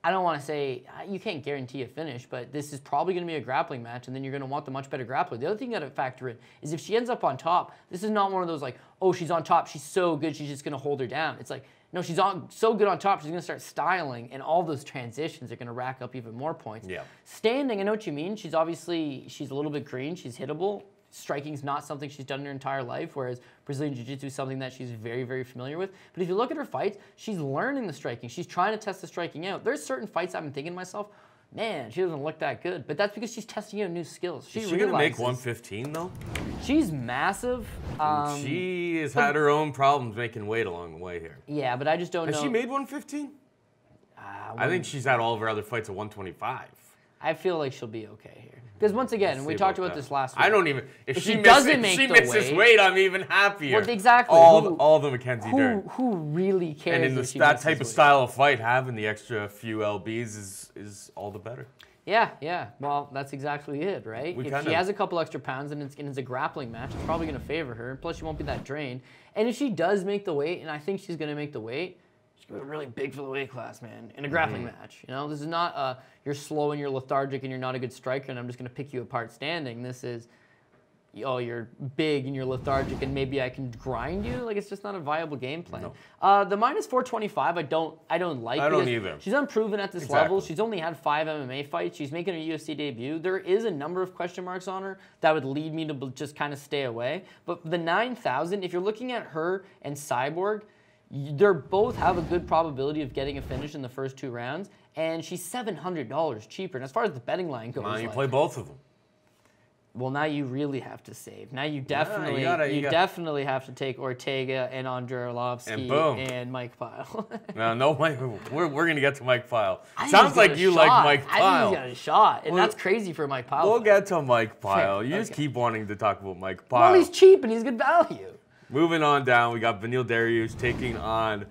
I don't want to say you can't guarantee a finish, but this is probably going to be a grappling match, and then you're going to want the much better grappler. The other thing you got to factor in is if she ends up on top, this is not one of those like, oh, she's on top, she's so good, she's just going to hold her down. It's like, no, she's so good on top, she's going to start styling, and all those transitions are going to rack up even more points. Yeah. Standing, I know what you mean. She's a little bit green, she's hittable. Striking's not something she's done in her entire life, whereas Brazilian Jiu-Jitsu is something that she's very, very familiar with. But if you look at her fights, she's learning the striking. She's trying to test the striking out. There's certain fights I've been thinking to myself, man, she doesn't look that good. But that's because she's testing out new skills. Is she going to make 115, though? She's massive. She has had her own problems making weight along the way here. Yeah, but I just don't know. Has she made 115? I think she's had all of her other fights at 125. I feel like she'll be okay here. Because once again, we talked about this last week. I don't even. If she misses weight, I'm even happier. Well, exactly. All the Mackenzie Dern. Who really cares? And in that type of style of fight, having the extra few lbs is all the better. Yeah. Well, that's exactly it, right? If she has a couple extra pounds and it's a grappling match, it's probably going to favor her. Plus, she won't be that drained. And if she does make the weight, and I think she's going to make the weight, she's going to be really big for the weight class, man, in a grappling match. You know, this is not you're slow and you're lethargic and you're not a good striker and I'm just going to pick you apart standing. This is, oh, you're big and you're lethargic and maybe I can grind you. Like, it's just not a viable game plan. No. The minus 425, I don't like. I don't either. She's unproven at this level. She's only had 5 MMA fights. She's making her UFC debut. There is a number of question marks on her that would lead me to just kind of stay away. But the 9,000, if you're looking at her and Cyborg, they both have a good probability of getting a finish in the first 2 rounds, and she's $700 cheaper. And as far as the betting line goes, you play both of them. Well, now you really have to save. Now you definitely definitely have to take Ortega and Arlovski and Mike Pyle. no, Mike. We're gonna get to Mike Pyle. Sounds like you like Mike Pyle. I think he's got a shot, and that's crazy for Mike Pyle. We'll get to Mike Pyle. You just keep wanting to talk about Mike Pyle. Well, he's cheap and he's good value. Moving on down, we got Dariush taking on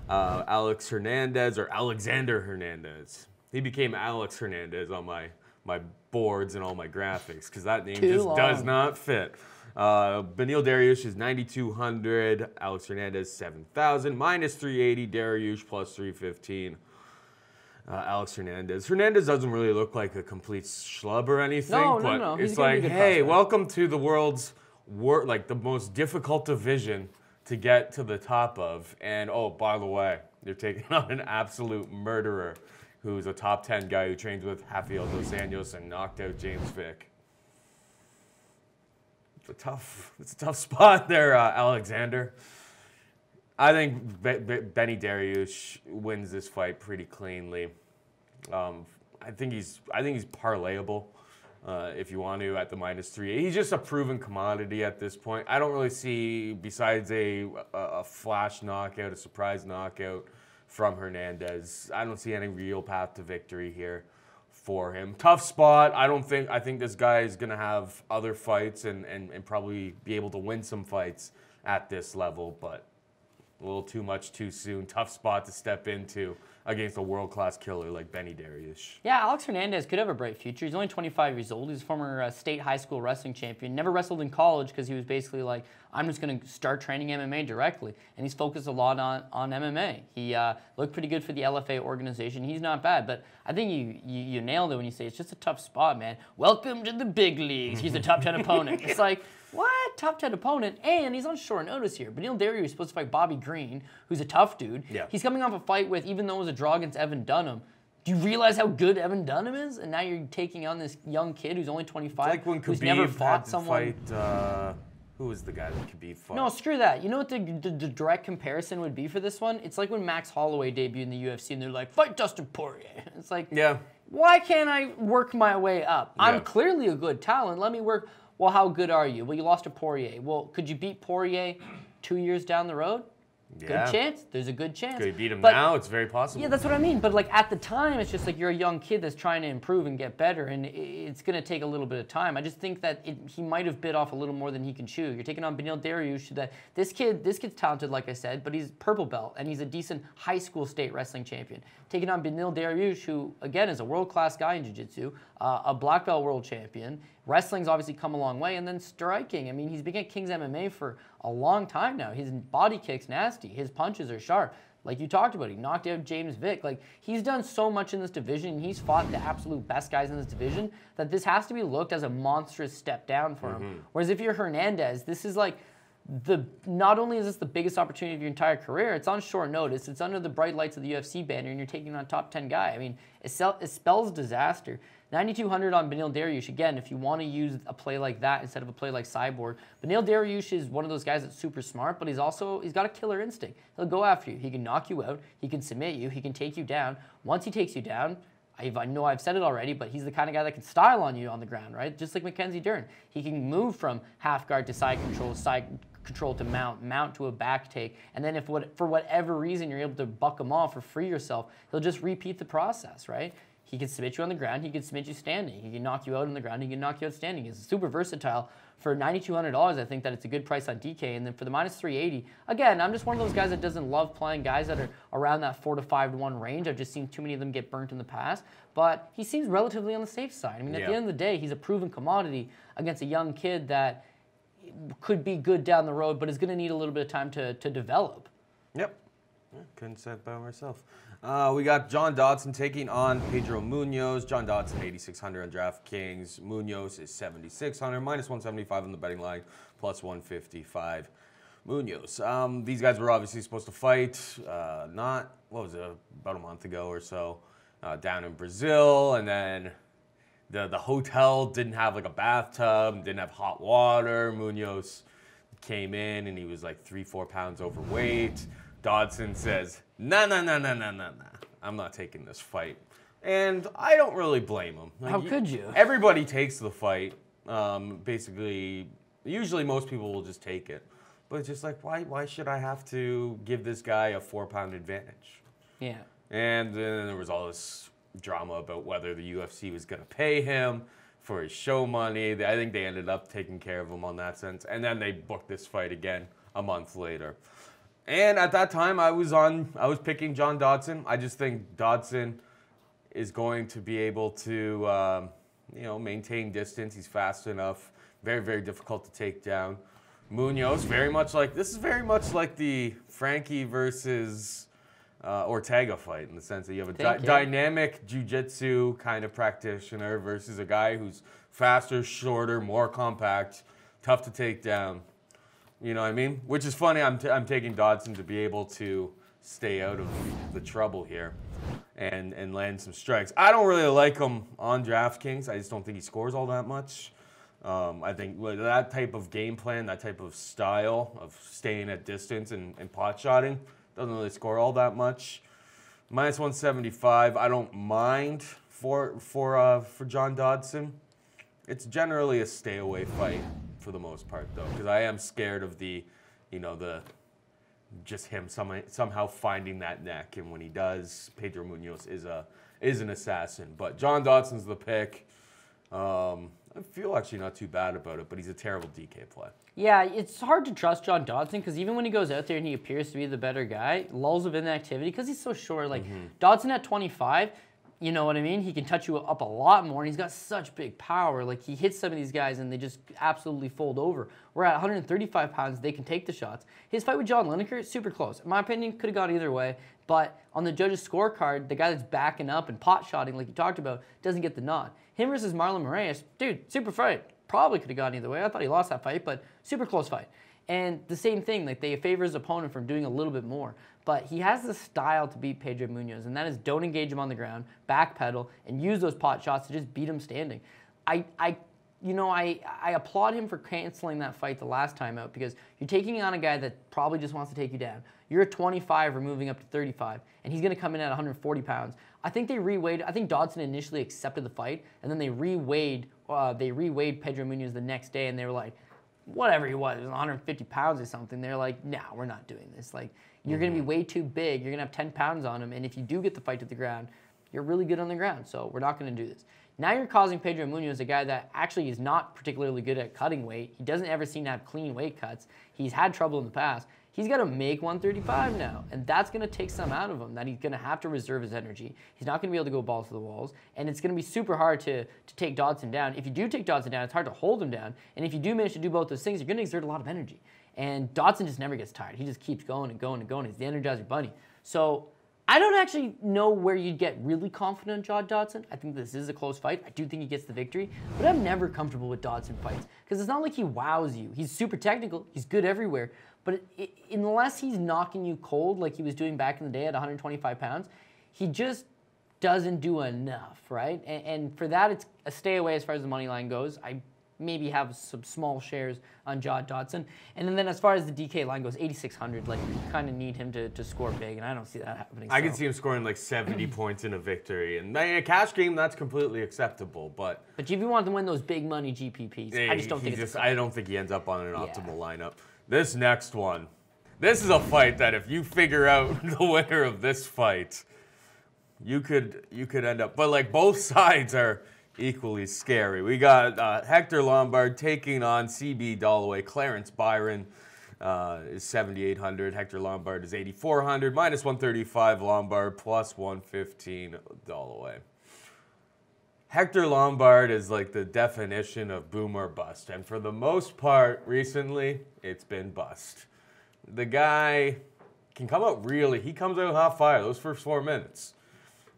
Alex Hernandez, or Alexander Hernandez. He became Alex Hernandez on my boards and all my graphics because that name does not fit. Dariush is 9,200, Alex Hernandez 7,000, minus 380, Dariush plus 315. Alex Hernandez. Hernandez doesn't really look like a complete schlub or anything, No. It's like, hey, welcome to the world's like the most difficult division to get to the top of. And oh, by the way, they're taking on an absolute murderer who's a top 10 guy who trains with Rafael dos Anjos and knocked out James Vick. It's a tough spot there, Alexander. I think Dariush wins this fight pretty cleanly. I think he's parlayable. If you want to, at the minus 3. He's just a proven commodity at this point. I don't really see, besides a flash knockout, a surprise knockout from Hernandez, I don't see any real path to victory here for him. Tough spot. I think this guy is going to have other fights and probably be able to win some fights at this level, but a little too much too soon. Tough spot to step into against a world-class killer like Dariush. Yeah, Alex Hernandez could have a bright future. He's only 25 years old. He's a former state high school wrestling champion. Never wrestled in college because he was basically like, I'm just going to start training MMA directly. And he's focused a lot on MMA. He looked pretty good for the LFA organization. He's not bad, but I think you nailed it when you say it's just a tough spot, man. Welcome to the big leagues. He's a top 10 opponent. It's like, what? Top 10 opponent? And he's on short notice here. Dariush is supposed to fight Bobby Green, who's a tough dude. Yeah. He's coming off a fight with, even though it was a draw against Evan Dunham, do you realize how good Evan Dunham is? And now you're taking on this young kid who's only 25, like when who's Khabib never had fought to someone. Fight, who was the guy that Khabib fought? No, screw that. You know what the direct comparison would be for this one? It's like when Max Holloway debuted in the UFC and they're like, fight Dustin Poirier. It's like, yeah. Why can't I work my way up? Yeah. I'm clearly a good talent. Let me work. Well, how good are you? Well, you lost to Poirier. Well, could you beat Poirier 2 years down the road? Yeah. Good chance. There's a good chance. Could he beat him But- now? It's very possible. Yeah, that's what I mean. But like at the time, it's just like you're a young kid that's trying to improve and get better, and it's going to take a little bit of time. I just think that he might have bit off a little more than he can chew. You're taking on Beneil Dariush. That this kid's talented, like I said, but he's purple belt and he's a decent high school state wrestling champion. Taking on Beneil Dariush, who again is a world-class guy in jiu-jitsu, a black belt world champion. Wrestling's obviously come a long way, and then striking. I mean, he's been at King's MMA for a long time now. His body kick's nasty. His punches are sharp. Like you talked about, he knocked out James Vick. Like, he's done so much in this division, and he's fought the absolute best guys in this division, that this has to be looked as a monstrous step down for him. Whereas if you're Hernandez, this is like, not only is this the biggest opportunity of your entire career, it's on short notice, it's under the bright lights of the UFC banner, and you're taking on a top 10 guy. I mean, it spells disaster. 9,200 on Beneil Dariush. Again, if you want to use a play like that instead of a play like Cyborg, Beneil Dariush is one of those guys that's super smart, but he's got a killer instinct. He'll go after you. He can knock you out. He can submit you. He can take you down. Once he takes you down, I know I've said it already, but he's the kind of guy that can style on you on the ground, right? Just like Mackenzie Dern. He can move from half guard to side control to mount to a back take, and then if for whatever reason you're able to buck him off or free yourself, he'll just repeat the process, right? He can submit you on the ground. He can submit you standing. He can knock you out on the ground. He can knock you out standing. He's super versatile. For $9,200, I think that it's a good price on DK. And then for the minus 380, again, I'm just one of those guys that doesn't love playing guys that are around that 4 to 5 to 1 range. I've just seen too many of them get burnt in the past. But he seems relatively on the safe side. I mean, at the end of the day, he's a proven commodity against a young kid that could be good down the road, but is going to need a little bit of time to develop. Yep. Couldn't say it by myself. We got John Dodson taking on Pedro Munhoz. John Dodson, 8,600 on DraftKings. Munhoz is 7,600, minus 175 on the betting line, plus 155. Munhoz. These guys were obviously supposed to fight, about a month ago or so, down in Brazil, and then the hotel didn't have like a bathtub, didn't have hot water. Munhoz came in and he was like 3-4 pounds overweight. Dodson says, nah, I'm not taking this fight. And I don't really blame him. Like, How could you? Everybody takes the fight. Basically, usually most people will just take it. But it's just like, why should I have to give this guy a 4-pound advantage? Yeah. And then there was all this drama about whether the UFC was going to pay him for his show money. I think they ended up taking care of him on that sense. And then they booked this fight again a month later. And at that time, I was picking John Dodson. I just think Dodson is going to be able to, maintain distance. He's fast enough. Very, very difficult to take down. Munhoz, this is very much like the Frankie versus Ortega fight, in the sense that you have a dynamic jiu-jitsu kind of practitioner versus a guy who's faster, shorter, more compact, tough to take down. You know what I mean? Which is funny. I'm taking Dodson to be able to stay out of the trouble here and land some strikes. I don't really like him on DraftKings. I just don't think he scores all that much. I think that type of game plan, that type of style of staying at distance and pot shotting doesn't really score all that much. Minus 175, I don't mind for John Dodson. It's generally a stay away fight for the most part, though, because I am scared of just him somehow finding that neck, and when he does, Pedro Munhoz is an assassin. But John Dodson's the pick. I feel actually not too bad about it, but he's a terrible DK play. Yeah, it's hard to trust John Dodson because even when he goes out there and he appears to be the better guy, lulls of inactivity because he's so short. Like Dodson at 25. You know what I mean? He can touch you up a lot more, and he's got such big power. Like, he hits some of these guys, and they just absolutely fold over. Where at 135 pounds, they can take the shots. His fight with John Lineker, super close. In my opinion, could have gone either way. But on the judges' scorecard, the guy that's backing up and pot-shotting, like you talked about, doesn't get the nod. Him versus Marlon Moraes, dude, super fight. Probably could have gone either way. I thought he lost that fight, but super close fight. And the same thing, like, they favor his opponent from doing a little bit more. But he has the style to beat Pedro Munhoz, and that is don't engage him on the ground, backpedal, and use those pot shots to just beat him standing. I applaud him for canceling that fight the last time out because you're taking on a guy that probably just wants to take you down. You're at 25 or moving up to 35, and he's going to come in at 140 pounds. I think they reweighed. I think Dodson initially accepted the fight, and then they reweighed Pedro Munhoz the next day, and they were like, whatever he was 150 pounds or something. They're like, nah, we're not doing this. Like, You're going to be way too big. You're going to have 10 pounds on him. And if you do get the fight to the ground, you're really good on the ground. So we're not going to do this. Now you're causing Pedro Munhoz, a guy that actually is not particularly good at cutting weight. He doesn't ever seem to have clean weight cuts. He's had trouble in the past. He's got to make 135 now, and that's going to take some out of him, that he's going to have to reserve his energy. He's not going to be able to go balls to the walls, and it's going to be super hard to take Dodson down. If you do take Dodson down, it's hard to hold him down, and if you do manage to do both those things, you're going to exert a lot of energy. And Dodson just never gets tired. He just keeps going and going and going. He's the Energizer Bunny. So I don't actually know where you'd get really confident in John Dodson. I think this is a close fight. I do think he gets the victory, but I'm never comfortable with Dodson fights because it's not like he wows you. He's super technical. He's good everywhere. But unless he's knocking you cold like he was doing back in the day at 125 pounds, he just doesn't do enough, right? And for that, it's a stay away as far as the money line goes. I maybe have some small shares on John Dodson. And then as far as the DK line goes, 8,600, like you kind of need him to score big, and I don't see that happening. I can see him scoring like 70 points in a victory. And in a cash game, that's completely acceptable. But if you want to win those big money GPPs, I just don't think I don't think he ends up on an optimal lineup. This next one, this is a fight that if you figure out the winner of this fight, you could end up. But like both sides are equally scary. We got Hector Lombard taking on CB Dollaway. Clarence Byron is 7,800. Hector Lombard is 8,400. Minus 135 Lombard, plus 115 Dollaway. Hector Lombard is like the definition of boom or bust. And for the most part, recently, it's been bust. The guy can come out he comes out hot fire those first 4 minutes.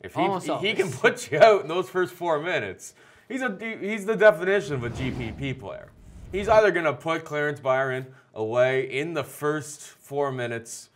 If he can put you out in those first 4 minutes, he's the definition of a GPP player. He's either going to put Clarence Byron away in the first 4 minutes,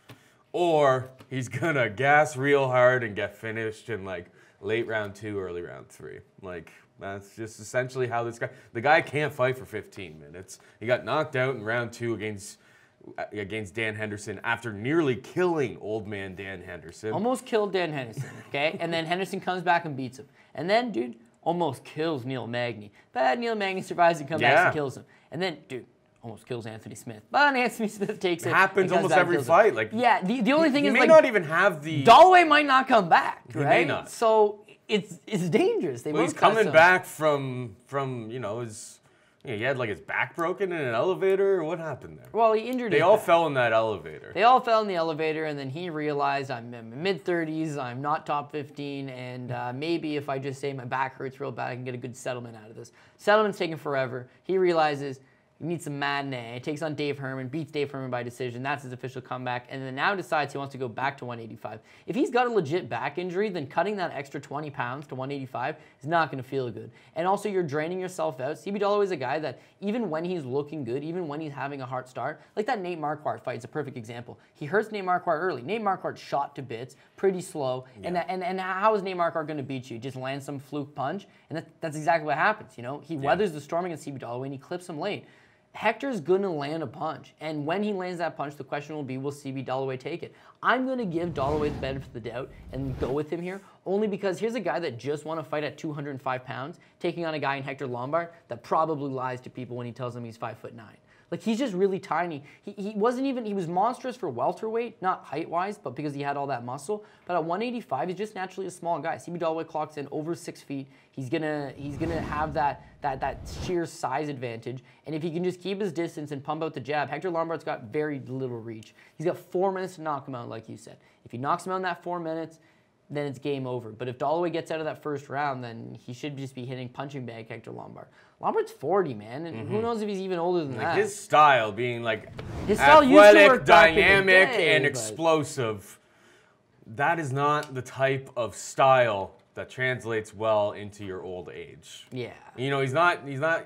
or he's going to gas real hard and get finished in like late round 2, early round 3. Like, that's just essentially how the guy can't fight for 15 minutes. He got knocked out in round 2 against Dan Henderson after nearly killing old man Dan Henderson. Almost killed Dan Henderson, okay? And then Henderson comes back and beats him. And then, dude, almost kills Neil Magny. But Neil Magny survives and comes back and kills him. And then, dude, almost kills Anthony Smith. But Anthony Smith takes it. It happens almost every fight. Like, yeah, the only thing is, he may not even have the... Dollaway might not come back, right? He may not. So it's dangerous. He's coming back from you know, his... he had like his back broken in an elevator, or what happened there? Well, he injured They all fell in that elevator. They all fell in the elevator, and then he realized I'm in mid-30s, I'm not top 15, and maybe if I just say my back hurts real bad, I can get a good settlement out of this. Settlement's taking forever. He realizes he needs some matinee. He takes on Dave Herman, beats Dave Herman by decision. That's his official comeback, and then now decides he wants to go back to 185. If he's got a legit back injury, then cutting that extra 20 pounds to 185 is not going to feel good. And also, you're draining yourself out. CB Dollaway is a guy that even when he's looking good, even when he's having a hard start, like that Nate Marquardt fight is a perfect example. He hurts Nate Marquardt early. Nate Marquardt shot to bits, pretty slow, and how is Nate Marquardt going to beat you? Just land some fluke punch, and that's exactly what happens. You know, he weathers the storm against CB Dollaway, and he clips him late. Hector's going to land a punch, and when he lands that punch, the question will be, will CB Dollaway take it? I'm going to give Dollaway the benefit of the doubt and go with him here, only because here's a guy that just won a fight at 205 pounds, taking on a guy in Hector Lombard that probably lies to people when he tells them he's 5'9". Like, he's just really tiny. He was monstrous for welterweight, not height-wise, but because he had all that muscle. But at 185, he's just naturally a small guy. CB Dollaway clocks in over 6 feet. He's gonna have that sheer size advantage. And if he can just keep his distance and pump out the jab, Hector Lombard's got very little reach. He's got 4 minutes to knock him out, like you said. If he knocks him out in that 4 minutes, then it's game over. But if Dollaway gets out of that first round, then he should just be hitting punching bag Hector Lombard. Lombard's 40, man, and who knows if he's even older than that. His style being like his style athletic, dynamic, and explosive. That is not the type of style that translates well into your old age. Yeah. You know, he's not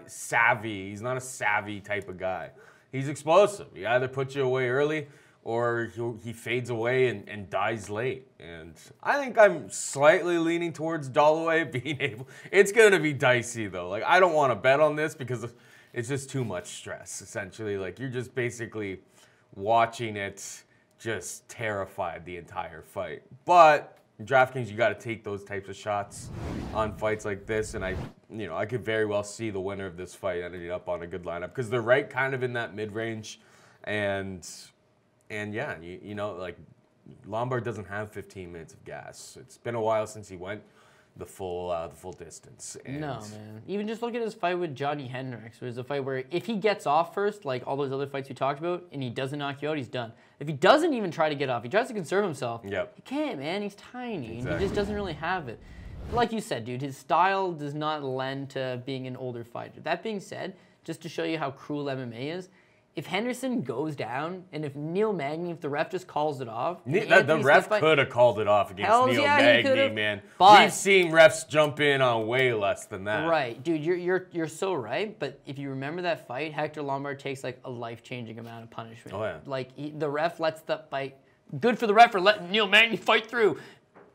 savvy. He's not a savvy type of guy. He's explosive. He either puts you away early, or he fades away and dies late. And I think I'm slightly leaning towards Dollaway being able... It's going to be dicey, though. Like, I don't want to bet on this because it's just too much stress, essentially. Like, you're just basically watching it just terrified the entire fight. But in DraftKings, you got to take those types of shots on fights like this. And I could very well see the winner of this fight ending up on a good lineup because they're right kind of in that mid-range. And yeah, you know, like Lombard doesn't have 15 minutes of gas. It's been a while since he went the full distance. And no, man. Even just look at his fight with Johnny Hendricks. It was a fight where if he gets off first, like all those other fights we talked about, and he doesn't knock you out, he's done. If he doesn't even try to get off, he tries to conserve himself. Yep. He can't, man. He's tiny. Exactly. And he just doesn't really have it. But like you said, dude, his style does not lend to being an older fighter. That being said, just to show you how cruel MMA is, if Henderson goes down, and if Neil Magny, if the ref just calls it off... The ref could have called it off against Neil Magny, man. But we've seen refs jump in on way less than that. Right, dude, you're so right. But if you remember that fight, Hector Lombard takes like a life-changing amount of punishment. Oh, yeah. Like the ref lets the fight... Good for the ref for letting Neil Magny fight through.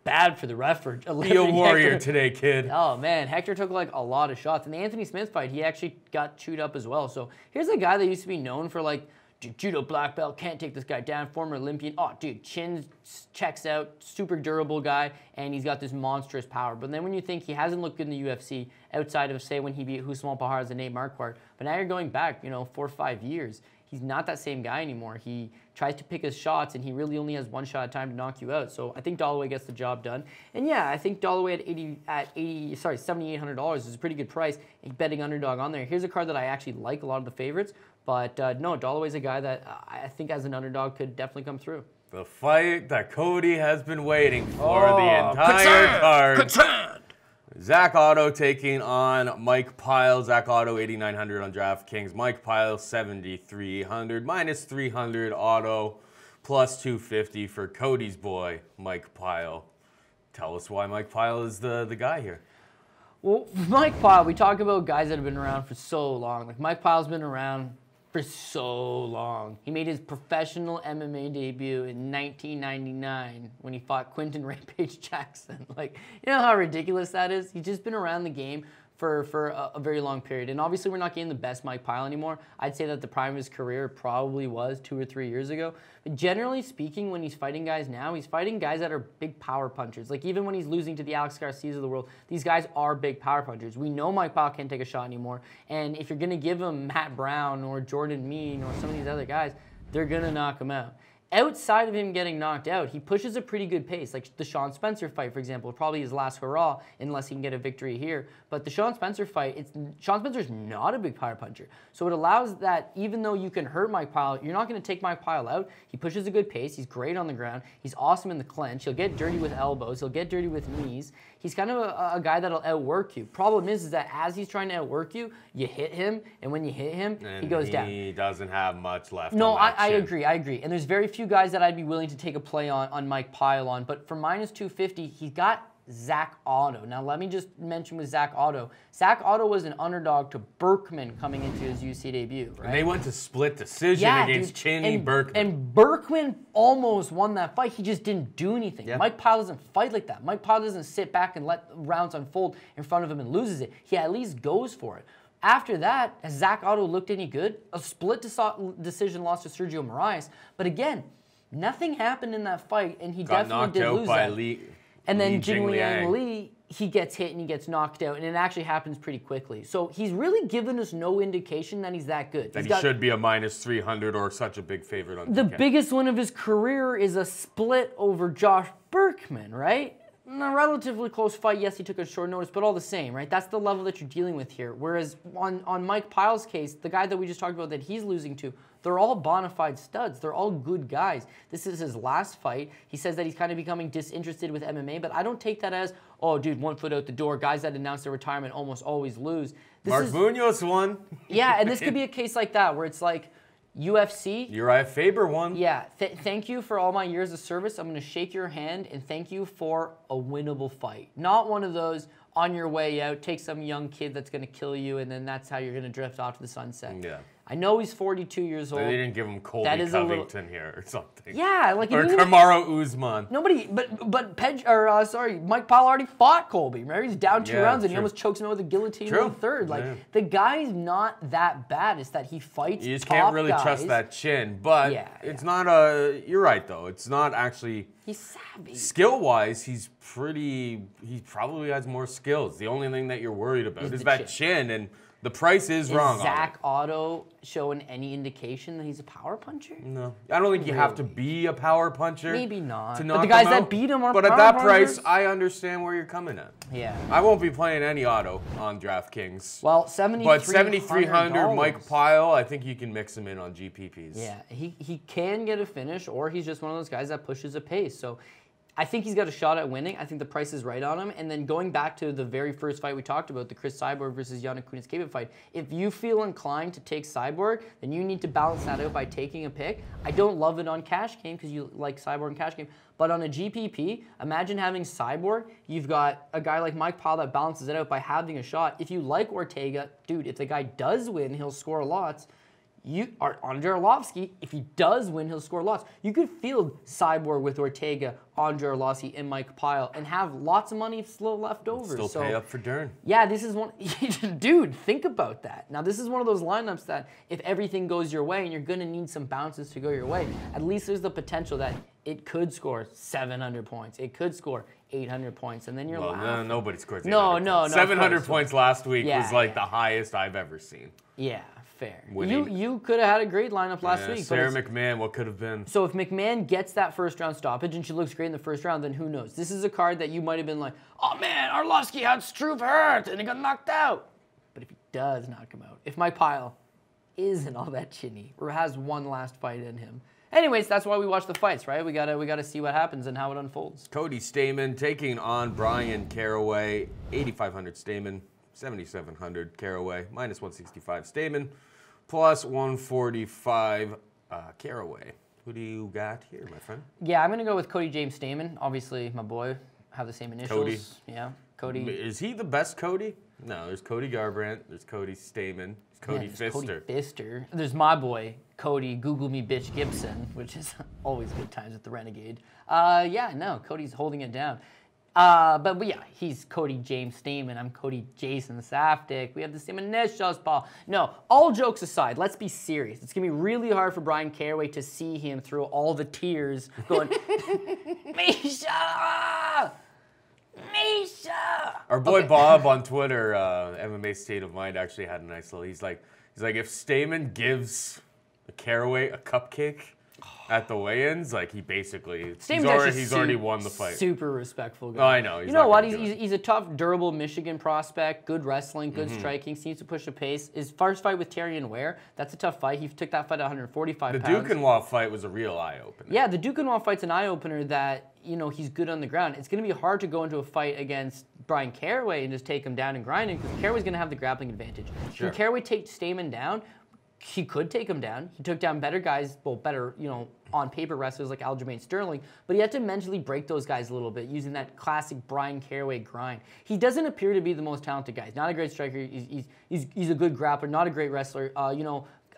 Bad for the ref for be a warrior Hector. Today, kid. Oh, man. Hector took like a lot of shots. In the Anthony Smith fight, he actually got chewed up as well. So here's a guy that used to be known for like, judo black belt, can't take this guy down, former Olympian. Oh, dude, chin checks out, super durable guy, and he's got this monstrous power. But then when you think he hasn't looked good in the UFC, outside of, say, when he beat Usman Pahar as a Nate Marquardt, but now you're going back, 4 or 5 years. He's not that same guy anymore. He tries to pick his shots, and he really only has one shot at time to knock you out. So I think Dollaway gets the job done. And yeah, I think Dollaway at $7,800 is a pretty good price. Betting underdog on there. Here's a card that I actually like a lot of the favorites, but no, Dollaway's a guy that I think as an underdog could definitely come through. The fight that Cody has been waiting for the entire card. Zach Ottow taking on Mike Pyle. Zach Ottow, 8,900 on DraftKings. Mike Pyle, 7,300. Minus 300 Ottow. Plus 250 for Cody's boy, Mike Pyle. Tell us why Mike Pyle is the guy here. Well, Mike Pyle, we talk about guys that have been around for so long. Like Mike Pyle's been around for so long. He made his professional MMA debut in 1999 when he fought Quinton Rampage Jackson. Like, you know how ridiculous that is? He's just been around the game for a very long period. And obviously we're not getting the best Mike Pyle anymore. I'd say that the prime of his career probably was 2 or 3 years ago. But generally speaking, when he's fighting guys now, he's fighting guys that are big power punchers. Like even when he's losing to the Alex Garcias of the world, these guys are big power punchers. We know Mike Pyle can't take a shot anymore. And if you're going to give him Matt Brown or Jordan Mean or some of these other guys, they're going to knock him out. Outside of him getting knocked out, he pushes a pretty good pace. Like the Sean Spencer fight, for example, probably his last hurrah, unless he can get a victory here. But the Sean Spencer fight, Sean Spencer's not a big power puncher. So it allows that even though you can hurt Mike Pyle, you're not going to take Mike Pyle out. He pushes a good pace. He's great on the ground. He's awesome in the clinch. He'll get dirty with elbows. He'll get dirty with knees. He's kind of a guy that'll outwork you. Problem is that as he's trying to outwork you, you hit him, and when you hit him, he goes down. He doesn't have much left. No, I agree. And there's very few guys that I'd be willing to take a play on Mike Pyle on. But for minus 250, he's got Zach Ottow. Now, let me just mention with Zach Ottow. Zach Ottow was an underdog to Berkman coming into his UFC debut, right? And they went to split decision against Cheney Berkman. And Berkman almost won that fight. He just didn't do anything. Yeah. Mike Pyle doesn't fight like that. Mike Pyle doesn't sit back and let rounds unfold in front of him and loses it. He at least goes for it. After that, has Zach Ottow looked any good? A split decision loss to Sergio Moraes. But again, nothing happened in that fight, and he definitely did lose that. And then Jingliang Li, he gets hit and he gets knocked out, and it actually happens pretty quickly. So he's really given us no indication that he's that good. That he should be a minus 300 or such a big favorite on the biggest win of his career is a split over Josh Berkman, right? A relatively close fight. Yes, he took a short notice, but all the same, right? That's the level that you're dealing with here. Whereas on Mike Pyle's case, the guy that we just talked about that he's losing to, they're all bona fide studs. They're all good guys. This is his last fight. He says that he's kind of becoming disinterested with MMA, but I don't take that as, oh, dude, 1 foot out the door. Guys that announce their retirement almost always lose. Munhoz won. Yeah, and this could be a case like that where it's like, UFC. Uriah Faber won. Yeah. Thank you for all my years of service. I'm going to shake your hand and thank you for a winnable fight. Not one of those on your way out, take some young kid that's going to kill you, and then that's how you're going to drift off to the sunset. Yeah. I know he's 42 years old. They didn't give him Colby Covington here or something. Yeah, like or Kamaru Usman. Nobody, but Mike Pyle already fought Colby. Remember, he's down 2 rounds and he almost chokes him out with a guillotine in the third. Like the guy's not that bad. It's that he fights. You just can't really trust that chin. But it's not a. You're right though. It's not actually. He's savvy. Skill-wise, he probably has more skills. The only thing that you're worried about is that chin, and The price is wrong. Zach Ottow showing any indication that he's a power puncher? No. I don't think you have to be a power puncher. Maybe not. To But knock the guys him that out. beat him are But power at that punchers. price, I understand where you're coming at. Yeah. I won't be playing any Ottow on DraftKings. Well, but $7,300 Mike Pyle, I think you can mix him in on GPPs. Yeah, he can get a finish, or he's just one of those guys that pushes a pace. So I think he's got a shot at winning. I think the price is right on him. And then going back to the very first fight we talked about, the Chris Cyborg versus Yana Kunitskaya fight, if you feel inclined to take Cyborg, then you need to balance that out by taking a pick. I don't love it on cash game because you like Cyborg and cash game. But on a GPP, imagine having Cyborg. You've got a guy like Mike Pyle that balances it out by having a shot. If you like Ortega, dude, if the guy does win, he'll score lots. You are Andre Arlovski. If he does win, he'll score lots. You could field Cyborg with Ortega, Andre Arlovski, and Mike Pyle, and have lots of money still left over. Still pay up for Dern. Yeah, this is one. Dude, think about that. Now, this is one of those lineups that if everything goes your way, and you're gonna need some bounces to go your way, at least there's the potential that it could score 700 points. It could score 800 points, and then you're laughing. No, nobody scores 800 No, points. no. 700 points last week Yeah, was like yeah. the highest I've ever seen. Yeah, fair. Winning. You could have had a great lineup last week. Sarah but McMahon, what could have been? so if McMahon gets that first round stoppage and she looks great in the first round, then who knows? This is a card that you might have been like, oh man, Arlovski had Struve hurt and he got knocked out. But if he does knock him out, if Mike Pyle isn't all that chinny or has one last fight in him. Anyways, that's why we watch the fights, right? We gotta see what happens and how it unfolds. Cody Stamann taking on Brian Caraway. 8,500 Stamann, 7,700 Caraway, minus 165 Stamann, plus 145 Caraway. Who do you got here, my friend? Yeah, I'm gonna go with Cody James Stamann. Obviously, my boy, have the same initials. Cody. Yeah, Cody. Is he the best Cody? No, there's Cody Garbrandt, there's Cody Stamann, there's Cody there's Pfister. Cody Pfister. There's my boy, Cody Google Me Bitch Gibson, which is always good times with the Renegade. Yeah, no, Cody's holding it down. But yeah, he's Cody James Stamann. I'm Cody Jason Saftic. We have the same initials, Paul. No, all jokes aside, let's be serious. It's going to be really hard for Brian Caraway to see him through all the tears going, Misha! Misha! Our boy Bob on Twitter, MMA State of Mind, actually had a nice little. He's like, if Stamann gives Caraway a cupcake at the weigh-ins, like he's already won the fight. Super respectful guy. Oh, I know. You know what? He's a tough, durable Michigan prospect. Good wrestling, good striking. Seems to push the pace. His first fight with Tyrion Ware, that's a tough fight. He took that fight at 145 pounds. The Dukenwall fight was a real eye-opener. Yeah, the Dukenwall fight's an eye-opener that, he's good on the ground. It's going to be hard to go into a fight against Brian Caraway and just take him down and grind him because Caraway's going to have the grappling advantage. Sure. Can Caraway take Stamann down? He could take him down. He took down better guys, better, on paper wrestlers like Aljamain Sterling, but he had to mentally break those guys a little bit using that classic Brian Caraway grind. He doesn't appear to be the most talented guy. He's not a great striker. He's a good grappler, not a great wrestler.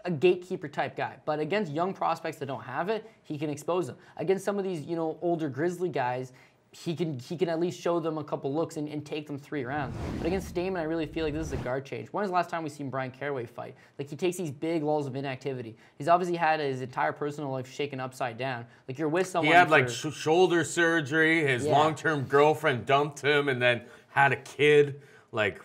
A gatekeeper type guy. But against young prospects that don't have it, he can expose them. Against some of these, older grizzly guys, he can at least show them a couple looks and take them 3 rounds. But against Stamann, I really feel like this is a guard change. When was the last time we seen Brian Caraway fight? Like, he takes these big lulls of inactivity. He's obviously had his entire personal life shaken upside down. Like, you're with someone. He had shoulder surgery. His long-term girlfriend dumped him and then had a kid. Like,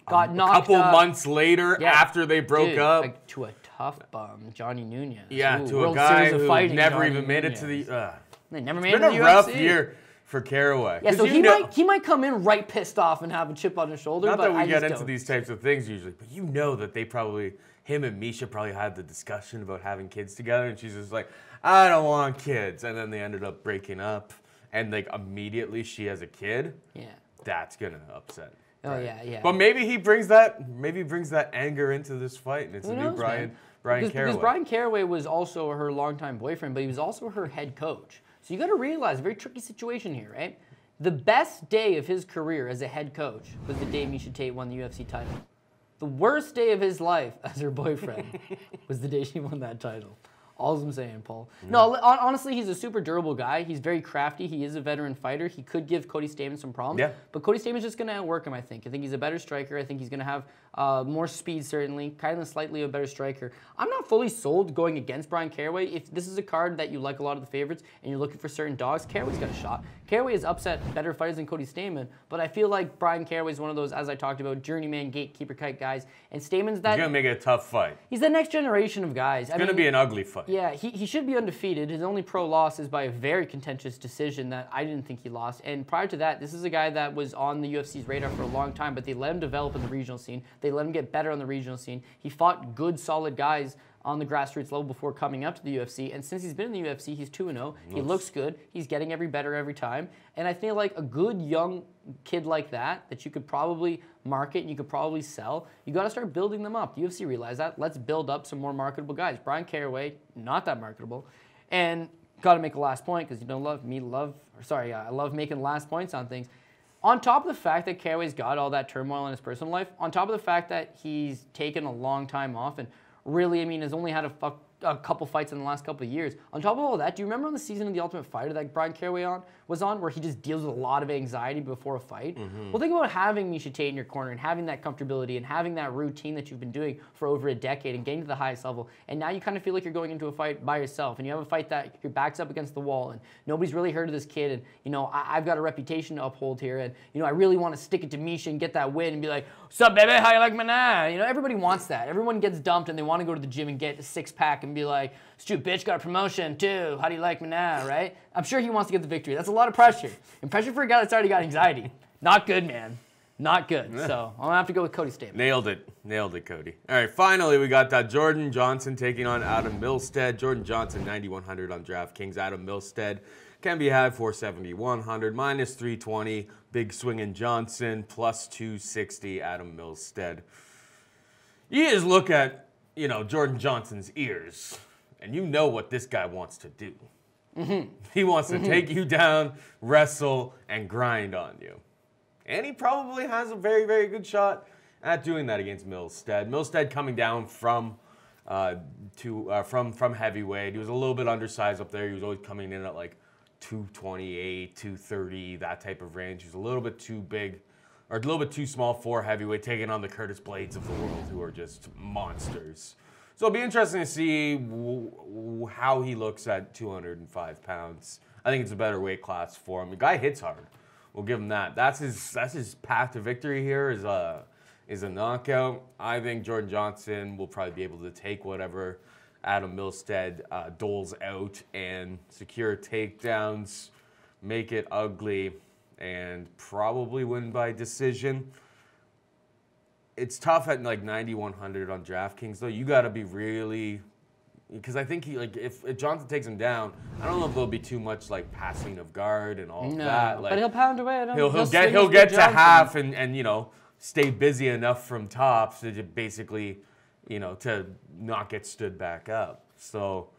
got a couple months later after they broke up. Like, to a tough bum, Johnny Nunez. Yeah, Ooh, to a World guy Series of who Fighting, never Johnny even made it Nunez. to the. They never made It's it been to a the rough UFC. year for Caraway. Yeah, so he might come in right pissed off and have a chip on his shoulder. Not but that we I get just into these types of things usually, but that they probably, him and Misha probably had the discussion about having kids together, and she's just like, I don't want kids, and then they ended up breaking up, and like immediately she has a kid. Yeah. That's gonna upset. Oh Brian. yeah. But maybe he brings that anger into this fight, and it's Who a knows, new Brian because Caraway. Brian Caraway was also her longtime boyfriend, but he was also her head coach. So you got to realize, a very tricky situation here, right? The best day of his career as a head coach was the day Miesha Tate won the UFC title. The worst day of his life as her boyfriend was the day she won that title. All I'm saying, Paul. No, honestly, he's a super durable guy. He's very crafty. He is a veteran fighter. He could give Cody Stamann some problems. Yeah. But Cody Stamann's just going to outwork him, I think. I think he's a better striker. I think he's going to have more speed, certainly. Kind of slightly a better striker. I'm not fully sold going against Brian Caraway. If this is a card that you like a lot of the favorites and you're looking for certain dogs, Caraway's got a shot. Caraway has upset better fighters than Cody Stamann, but I feel like Brian Caraway is one of those, as I talked about, journeyman, gatekeeper type guys, and Stamann's that... He's going to make it a tough fight. He's the next generation of guys. It's going to be an ugly fight. Yeah, he should be undefeated. His only pro loss is by a very contentious decision that I didn't think he lost. And prior to that, this is a guy that was on the UFC's radar for a long time, but they let him develop in the regional scene. They let him get better on the regional scene. He fought good, solid guys on the grassroots level before coming up to the UFC. And since he's been in the UFC, he's 2-0. He looks good. He's getting better every time. And I feel like a good young kid like that you could probably market and you could probably sell, you got to start building them up. The UFC realized that. Let's build up some more marketable guys. Brian Caraway, not that marketable. And got to make a last point because I love making last points on things. On top of the fact that Caraway's got all that turmoil in his personal life, on top of the fact that he's taken a long time off and really, has only had a couple fights in the last couple of years. On top of all that, do you remember on the season of The Ultimate Fighter that Brian Caraway was on, where he just deals with a lot of anxiety before a fight? Mm-hmm. Well, think about having Miesha Tate in your corner and having that comfortability and having that routine that you've been doing for over a decade and getting to the highest level. And now you kind of feel like you're going into a fight by yourself, and you have a fight that your back's up against the wall, and nobody's really heard of this kid, and I've got a reputation to uphold here, and I really want to stick it to Miesha and get that win and be like, "Sup, baby? How you like me now?" Everybody wants that. Everyone gets dumped and they want to go to the gym and get a six-pack and be like, "Stu, bitch, got a promotion too. How do you like me now?" Right? I'm sure he wants to get the victory. That's a lot of pressure. And pressure for a guy that's already got anxiety. Not good, man. Not good. Yeah. So I'm going to have to go with Cody Stamann. Nailed it, Cody. All right, finally, we got Jordan Johnson taking on Adam Milstead. Jordan Johnson, 9,100 on DraftKings. Adam Milstead can be had for 7,100, minus 320. Big swinging Johnson, plus 260, Adam Milstead. You just look at, Jordan Johnson's ears, and you know what this guy wants to do. Mm-hmm. He wants to take you down, wrestle, and grind on you. And he probably has a very, very good shot at doing that against Milstead. Milstead coming down from heavyweight. He was a little bit undersized up there. He was always coming in at like 228, 230, that type of range. He was a little bit too big, or a little bit too small for heavyweight, taking on the Curtis Blades of the world, who are just monsters. So it'll be interesting to see how he looks at 205 pounds. I think it's a better weight class for him. The guy hits hard. We'll give him that. That's his path to victory here is a knockout. I think Jordan Johnson will probably be able to take whatever Adam Milstead doles out and secure takedowns, make it ugly, and probably win by decision. It's tough at like 9,100 on DraftKings though. You got to be really, because I think if Johnson takes him down, I don't know if there'll be too much like passing of guard and all that. Like, but he'll pound away. He'll get to half and stay busy enough from top to basically, to not get stood back up. So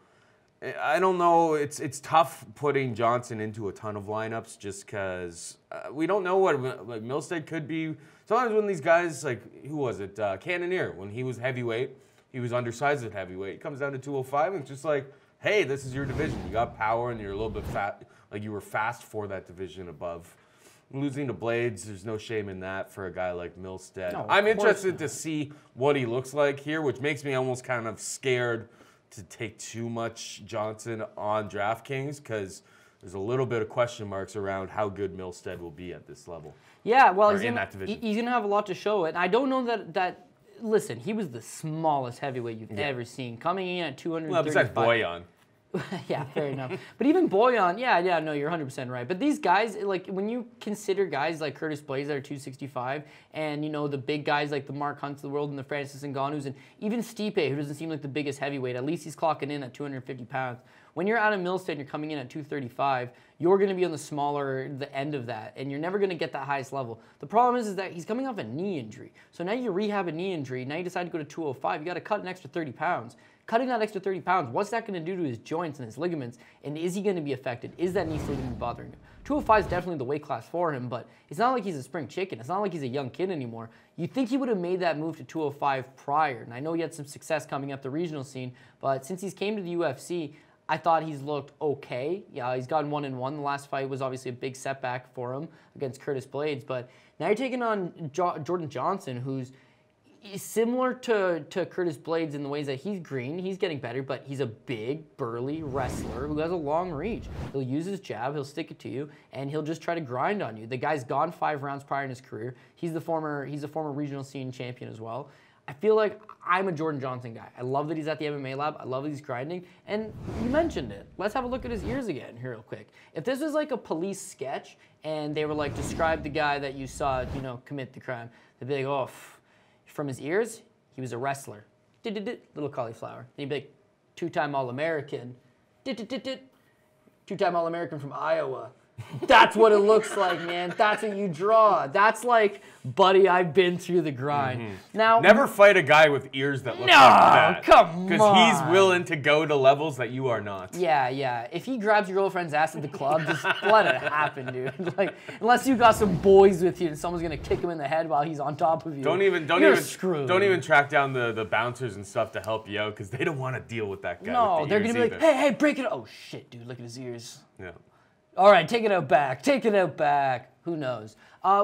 I don't know. It's tough putting Johnson into a ton of lineups just because we don't know what Milstead could be. Sometimes when these guys, like, who was it? Cannonier, when he was heavyweight, he was undersized at heavyweight. He comes down to 205 and it's just like, hey, this is your division. You got power and you're a little bit fat. Like, you were fast for that division above. Losing to Blades, there's no shame in that for a guy like Milstead. No, I'm interested to see what he looks like here, which makes me almost kind of scared to take too much Johnson on DraftKings because there's a little bit of question marks around how good Milstead will be at this level. Yeah, well, he's going to have a lot to show. And I don't know that listen, he was the smallest heavyweight you've ever seen. Coming in at 235. Well, besides Boyan. Yeah, fair enough. But even Boyan, no, you're 100% right. But these guys, like, when you consider guys like Curtis Blades that are 265, and, the big guys like the Mark Hunts of the world and the Francis Ngannous, and even Stipe, who doesn't seem like the biggest heavyweight, at least he's clocking in at 250 pounds. When you're Adam Milstead and you're coming in at 235, you're going to be on the end of that, and you're never going to get that highest level. The problem is that he's coming off a knee injury. So now you rehab a knee injury, now you decide to go to 205, you got to cut an extra 30 pounds. Cutting that extra 30 pounds, what's that going to do to his joints and his ligaments? And is he going to be affected? Is that knee still going to be bothering him? 205 is definitely the weight class for him, but it's not like he's a spring chicken. It's not like he's a young kid anymore. You'd think he would have made that move to 205 prior. And I know he had some success coming up the regional scene, but since he's came to the UFC, I thought he's looked okay. Yeah, he's gotten 1-1. The last fight was obviously a big setback for him against Curtis Blades. But now you're taking on Jordan Johnson, who's similar to Curtis Blades in the ways that he's green, he's getting better, but he's a big, burly wrestler who has a long reach. He'll use his jab, he'll stick it to you, and he'll just try to grind on you. The guy's gone 5 rounds prior in his career. He's a former regional scene champion as well. I feel like I'm a Jordan Johnson guy. I love that he's at the MMA lab. I love that he's grinding. And you mentioned it. Let's have a look at his ears again here real quick. If this was like a police sketch and they were like, describe the guy that you saw, commit the crime, they'd be like, oh, from his ears, he was a wrestler. Little cauliflower. Then he'd be like, 2-time All-American. 2-time All-American from Iowa. That's what it looks like, man. That's what you draw. That's like, buddy, I've been through the grind. Now, never fight a guy with ears that look like that. Come on. Because he's willing to go to levels that you are not. Yeah. If he grabs your girlfriend's ass at the club, just let it happen, dude. Like, unless you got some boys with you and someone's gonna kick him in the head while he's on top of you. Don't even track down the bouncers and stuff to help you out because they don't want to deal with that guy. No, with they're the gonna be like, hey, break it up. Oh shit, dude, look at his ears. Yeah. All right, take it out back. Take it out back. Who knows?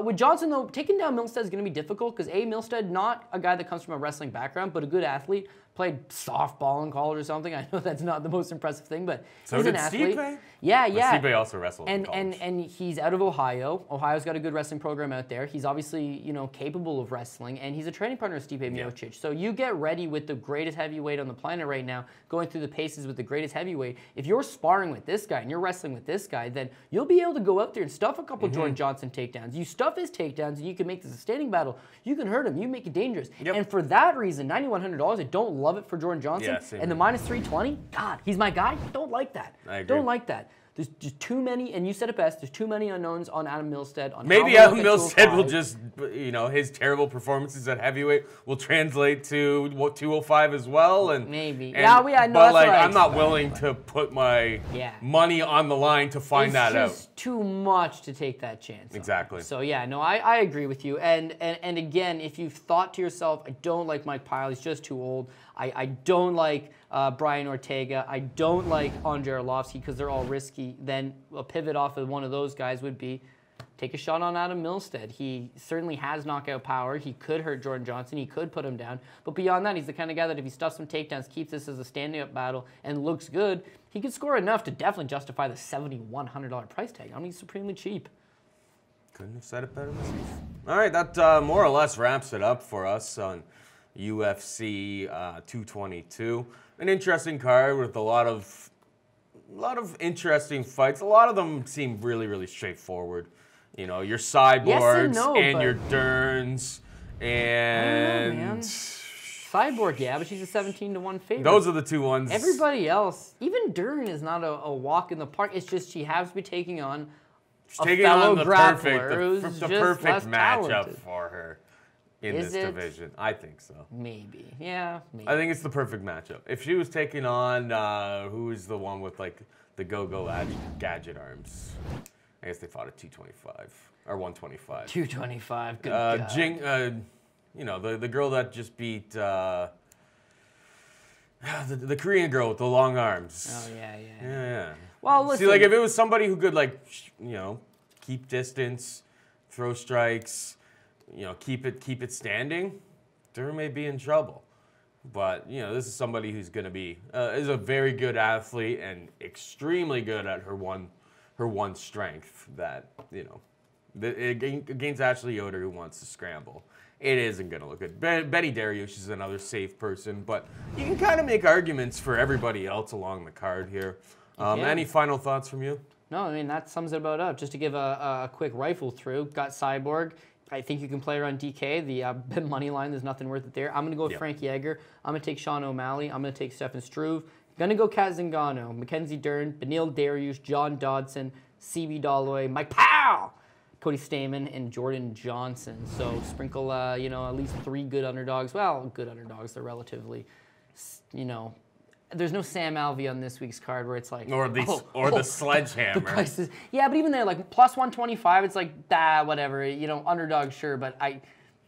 With Johnson, though, taking down Milstead is going to be difficult because, Milstead, not a guy that comes from a wrestling background, but a good athlete. Played softball in college or something. I know that's not the most impressive thing, but he's an athlete. Stipe? Yeah. Stipe also wrestled in college. And he's out of Ohio. Ohio's got a good wrestling program out there. He's obviously, capable of wrestling, and he's a training partner of Stipe Miocic. So you get ready with the greatest heavyweight on the planet right now, going through the paces with the greatest heavyweight. If you're sparring with this guy and you're wrestling with this guy, then you'll be able to go out there and stuff a couple Jordan Johnson takedowns. You stuff his takedowns, and you can make this a standing battle. You can hurt him. You make it dangerous. Yep. And for that reason, $9,100, I don't love it for Jordan Johnson. Yeah, and the -320, God, he's my guy. Don't like that. I agree. Don't like that. There's just too many, and you said it best, there's too many unknowns on Adam Milstead. Maybe Adam Milstead will just, his terrible performances at heavyweight will translate to 205 as well. And maybe. But I'm not willing to put my money on the line to find that out. It's just too much to take that chance. Exactly. So I agree with you. And again, if you've thought to yourself, I don't like Mike Pyle, he's just too old. I don't like Brian Ortega. I don't like Andre Arlovski because they're all risky. Then a pivot off of one of those guys would be take a shot on Adam Milstead. He certainly has knockout power. He could hurt Jordan Johnson. He could put him down. But beyond that, he's the kind of guy that if he stuffs some takedowns, keeps this as a standing-up battle, and looks good, he could score enough to definitely justify the $7,100 price tag. I mean, he's supremely cheap. Couldn't have said it better myself. All right, that more or less wraps it up for us on UFC 222. An interesting card with a lot of interesting fights. A lot of them seem really, really straightforward. Your Cyborgs and your Derns and... I don't know, man. Cyborg, yeah, but she's a 17-1 favorite. Those are the two ones. Everybody else, even Dern is not a walk in the park. It's just she has to be taking on a fellow grappler who's the just perfect less matchup talented. for her in this division. I think so. Maybe. Yeah, maybe. I think it's the perfect matchup. If she was taking on, who is the one with like the go-go gadget arms? I guess they fought at 225 or 125. 225. Good God. The girl that just beat the Korean girl with the long arms. Oh yeah. Yeah. Well, listen. See, like if it was somebody who could keep distance, throw strikes, keep it standing, Dern may be in trouble. But this is somebody who's going to be is a very good athlete and extremely good at her one strength that against Ashley Yoder who wants to scramble. It isn't going to look good. Betty Dariush is another safe person, but you can kind of make arguments for everybody else along the card here. Any final thoughts from you? No, I mean, that sums it about up. Just to give a quick rifle through, got Cyborg. I think you can play her on DK. The money line, there's nothing worth it there. I'm going to go with Frankie Edgar. I'm going to take Sean O'Malley. I'm going to take Stefan Struve. Going to go Kat Zingano, Mackenzie Dern, Benil Dariush, John Dodson, CB Dollaway, Mike Pyle, Cody Stamann, and Jordan Johnson. So sprinkle, at least 3 good underdogs. Well, good underdogs. They're relatively, there's no Sam Alvey on this week's card where it's like... the sledgehammer. The prices. Yeah, but even there, like, plus 125, it's like, whatever. Underdog, sure, but I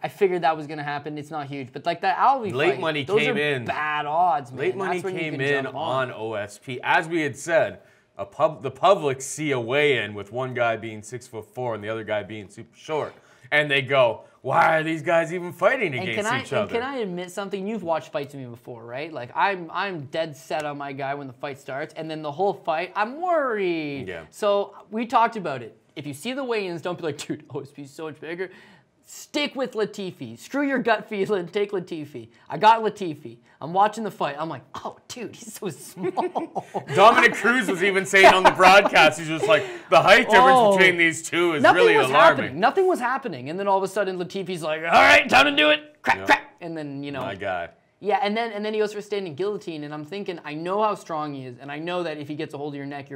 figured that was going to happen. It's not huge. But, like, that Alvey Late money came in. Bad odds, man. Late money came in on OSP. As we had said, the public see a weigh-in with one guy being 6'4" and the other guy being super short. And they go, why are these guys even fighting against each other? And can I admit something? You've watched fights with me before, right? Like, I'm dead set on my guy when the fight starts, and then the whole fight, I'm worried. Yeah. So we talked about it. If you see the weigh-ins, don't be like, dude, OSP's so much bigger. Stick with Latifi. Screw your gut feeling. Take Latifi. I got Latifi. I'm watching the fight. I'm like, oh, dude, he's so small. Dominic Cruz was even saying on the broadcast, he's just like, the height difference between these two is really alarming. Nothing was happening. And then all of a sudden, Latifi's like, all right, time to do it. Crack, crack. And then, you know. My guy. Yeah, and then he goes for a standing guillotine. And I'm thinking, I know how strong he is. And I know that if he gets a hold of your neck,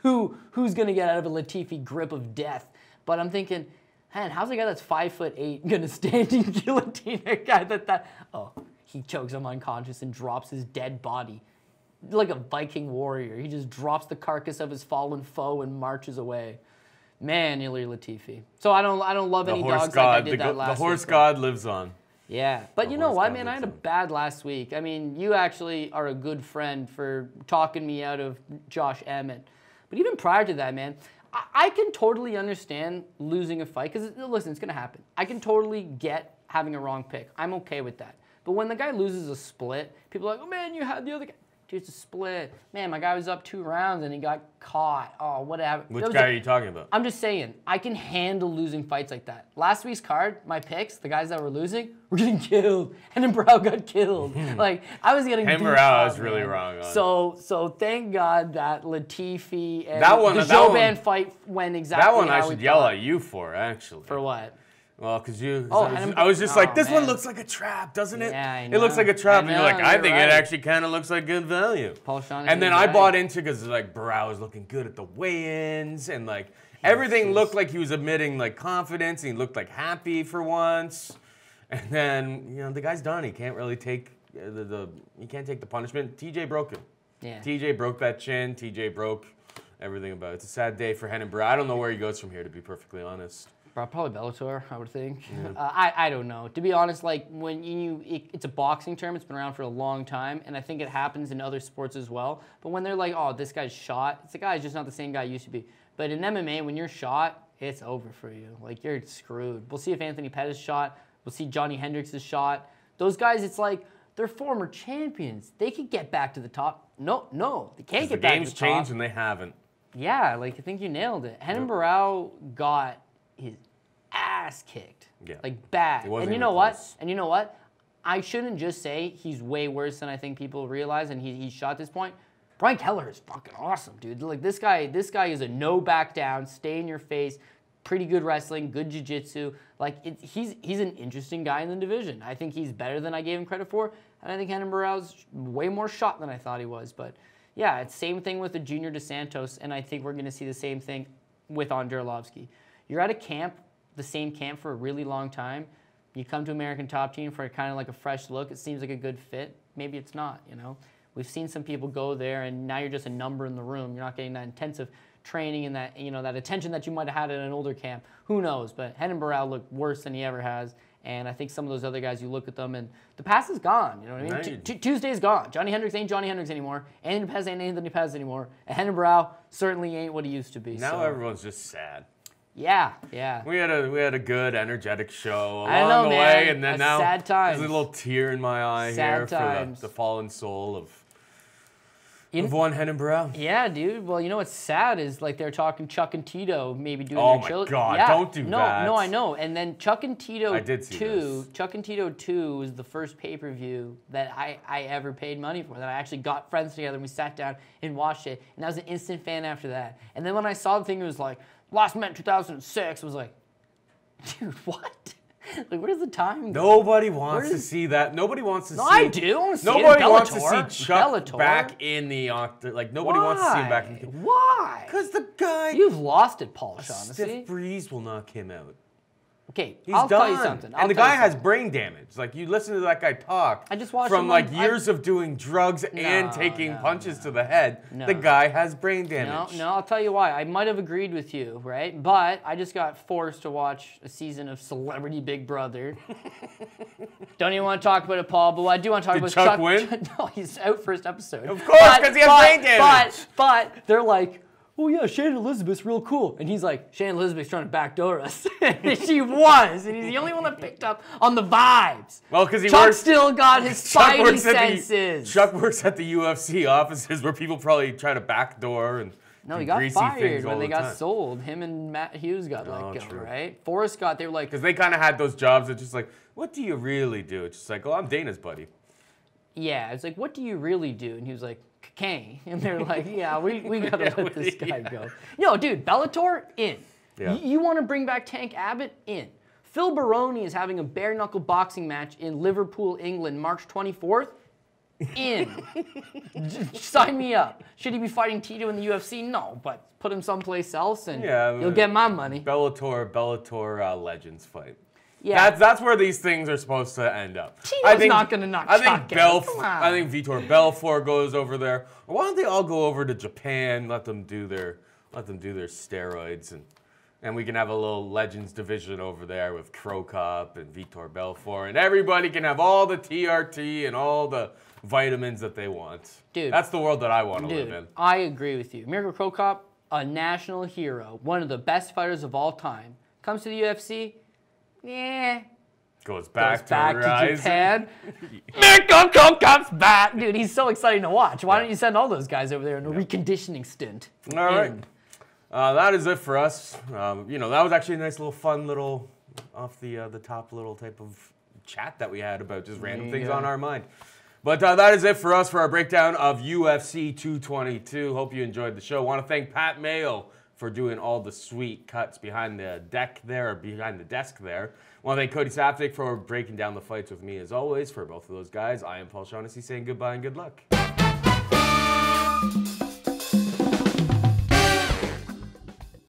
who's going to get out of a Latifi grip of death? But I'm thinking, man, how's a guy that's 5'8" gonna standing guillotine a guy oh, he chokes him unconscious and drops his dead body. Like a Viking warrior. He just drops the carcass of his fallen foe and marches away. Man, Ilir Latifi. So I don't love any dogs like I did that last week. The horse god lives on. Yeah, but you know what, man? I had a bad last week. I mean, you actually are a good friend for talking me out of Josh Emmett. But even prior to that, man, I can totally understand losing a fight, because, listen, it's going to happen. I can totally get having a wrong pick. I'm okay with that. But when the guy loses a split, people are like, oh, man, you had the other guy. Dude, it's a split. Man, my guy was up 2 rounds and he got caught. Oh, whatever. Which guy are you talking about? I'm just saying, I can handle losing fights like that. Last week's card, my picks, the guys that were losing, were getting killed. And then Brow got killed. Like, I was getting beat up. Brow was really wrong on. So thank God that Latifi and the Joban fight went exactly how we thought. That one I should yell at you for, actually. For what? Well, because I was just like, this one looks like a trap, doesn't it? Yeah, I know. It looks like a trap. And you're like, I think it actually kind of looks like good value. Paul Shaughnessy, and then I bought into, because like Barao was looking good at the weigh-ins, and like everything looked like he was emitting like confidence, and he looked like happy for once. And then, you know, the guy's done. He can't really take he can't take the punishment. TJ broke him. Yeah. TJ broke that chin. TJ broke everything about it. It's a sad day for Hernandez. I don't know where he goes from here, to be perfectly honest. Probably Bellator, I would think. Yeah. I don't know. To be honest, like when it's a boxing term, it's been around for a long time, and I think it happens in other sports as well. But when they're like, oh, this guy's shot, it's the guy's just not the same guy he used to be. But in MMA, when you're shot, it's over for you. Like, you're screwed. We'll see if Anthony Pettis is shot. We'll see Johnny Hendricks is shot. Those guys, it's like, they're former champions. They could get back to the top. No, they can't get back to the top. The game's changed and they haven't. Yeah, like, I think you nailed it. Renan Barao got his ass kicked. Yeah. Like, bad. And you know what? I shouldn't just say he's way worse than I think people realize, and he's shot at this point. Brian Kelleher is fucking awesome, dude. Like, this guy is a no back down, stay in your face, pretty good wrestling, good jiu-jitsu. Like, he's an interesting guy in the division. I think he's better than I gave him credit for, and I think Renan Barao's way more shot than I thought he was. But yeah, it's same thing with the Junior Dos Santos, and I think we're gonna see the same thing with Andre Arlovski. You're at a camp, the same camp for a really long time. You come to American Top Team for kind of like a fresh look. It seems like a good fit. Maybe it's not, you know. We've seen some people go there, and now you're just a number in the room. You're not getting that intensive training and that, you know, that attention that you might have had at an older camp. Who knows? But Renan Barao looked worse than he ever has. And I think some of those other guys, you look at them, and the past is gone. You know what I mean? Right. Tuesday's gone. Johnny Hendricks ain't Johnny Hendricks anymore. Anthony Pez ain't Anthony Pez anymore. And Renan Barao certainly ain't what he used to be. Now everyone's just sad. Yeah. We had a good, energetic show along the way, and then now sad times. There's a little tear in my eye here for the fallen soul of one Renan Barao. Yeah, dude. Well, you know what's sad is like they're talking Chuck and Tito maybe doing their children. Oh my God! Yeah. Don't do that. No, I know. And then Chuck and Tito I did see 2. this. Chuck and Tito 2 was the first pay-per-view that I ever paid money for. That I actually got friends together and we sat down and watched it. And I was an instant fan after that. And then when I saw the thing, it was like Last Met 2006. I was like, dude, what? Like, where's the time? Nobody wants to see that. Nobody wants to see. No, I do. I want to see nobody it. wants to see Chuck Bellator. back in the octagon. Like, nobody wants to see him back in the. Why? Because the guy. You've lost it, Paul Shaughnessy. Stiff breeze will knock him out. Okay, I'll tell you something. And the guy has brain damage. Like, you listen to that guy talk. I just watched from him like years of doing drugs and taking punches to the head. No. The guy has brain damage. No, I'll tell you why. I might have agreed with you, right? But I just got forced to watch a season of Celebrity Big Brother. Don't even want to talk about it, Paul, but what I do want to talk about Chuck Chuck win? No, he's out first episode. Of course, because he has brain damage. But they're like, oh yeah, Shannon Elizabeth's real cool. And he's like, Shannon Elizabeth's trying to backdoor us. And she was. And he's the only one that picked up on the vibes. Well, because Chuck still got his spidey senses. Chuck works at the UFC offices where people probably try to backdoor and no, he got fired when they got sold. Him and Matt Hughes got let go, right? Forrest got, they were like... Because they kind of had those jobs that just like, what do you really do? It's just like, oh, I'm Dana's buddy. Yeah, it's like, what do you really do? And he was like, cocaine. And they're like, yeah, we got to let this guy go. No, dude, Bellator, in. Yeah. You want to bring back Tank Abbott? In. Phil Baroni is having a bare-knuckle boxing match in Liverpool, England, March 24th. In. Sign me up. Should he be fighting Tito in the UFC? No, but put him someplace else and you'll get my money. Bellator Legends fight. Yeah. That's where these things are supposed to end up. Tito's not going to knock I think Vitor Belfort goes over there. Or why don't they all go over to Japan, let them do their steroids, and we can have a little Legends division over there with Crow Cop and Vitor Belfort, and everybody can have all the TRT and all the vitamins that they want. Dude, that's the world that I want to live in. I agree with you. Mirko Crow Cop, a national hero, one of the best fighters of all time. Comes to the UFC, goes back to Japan. Mirko Crow Cop's back. Dude, he's so exciting to watch. Why don't you send all those guys over there in a reconditioning stint? All right. That is it for us. That was actually a nice little fun little off the top little type of chat that we had about just random things on our mind. But that is it for us for our breakdown of UFC 222. Hope you enjoyed the show. Want to thank Pat Mayo for doing all the sweet cuts behind the desk there. Want to thank Cody Saftic for breaking down the fights with me as always. For both of those guys, I am Paul Shaughnessy saying goodbye and good luck.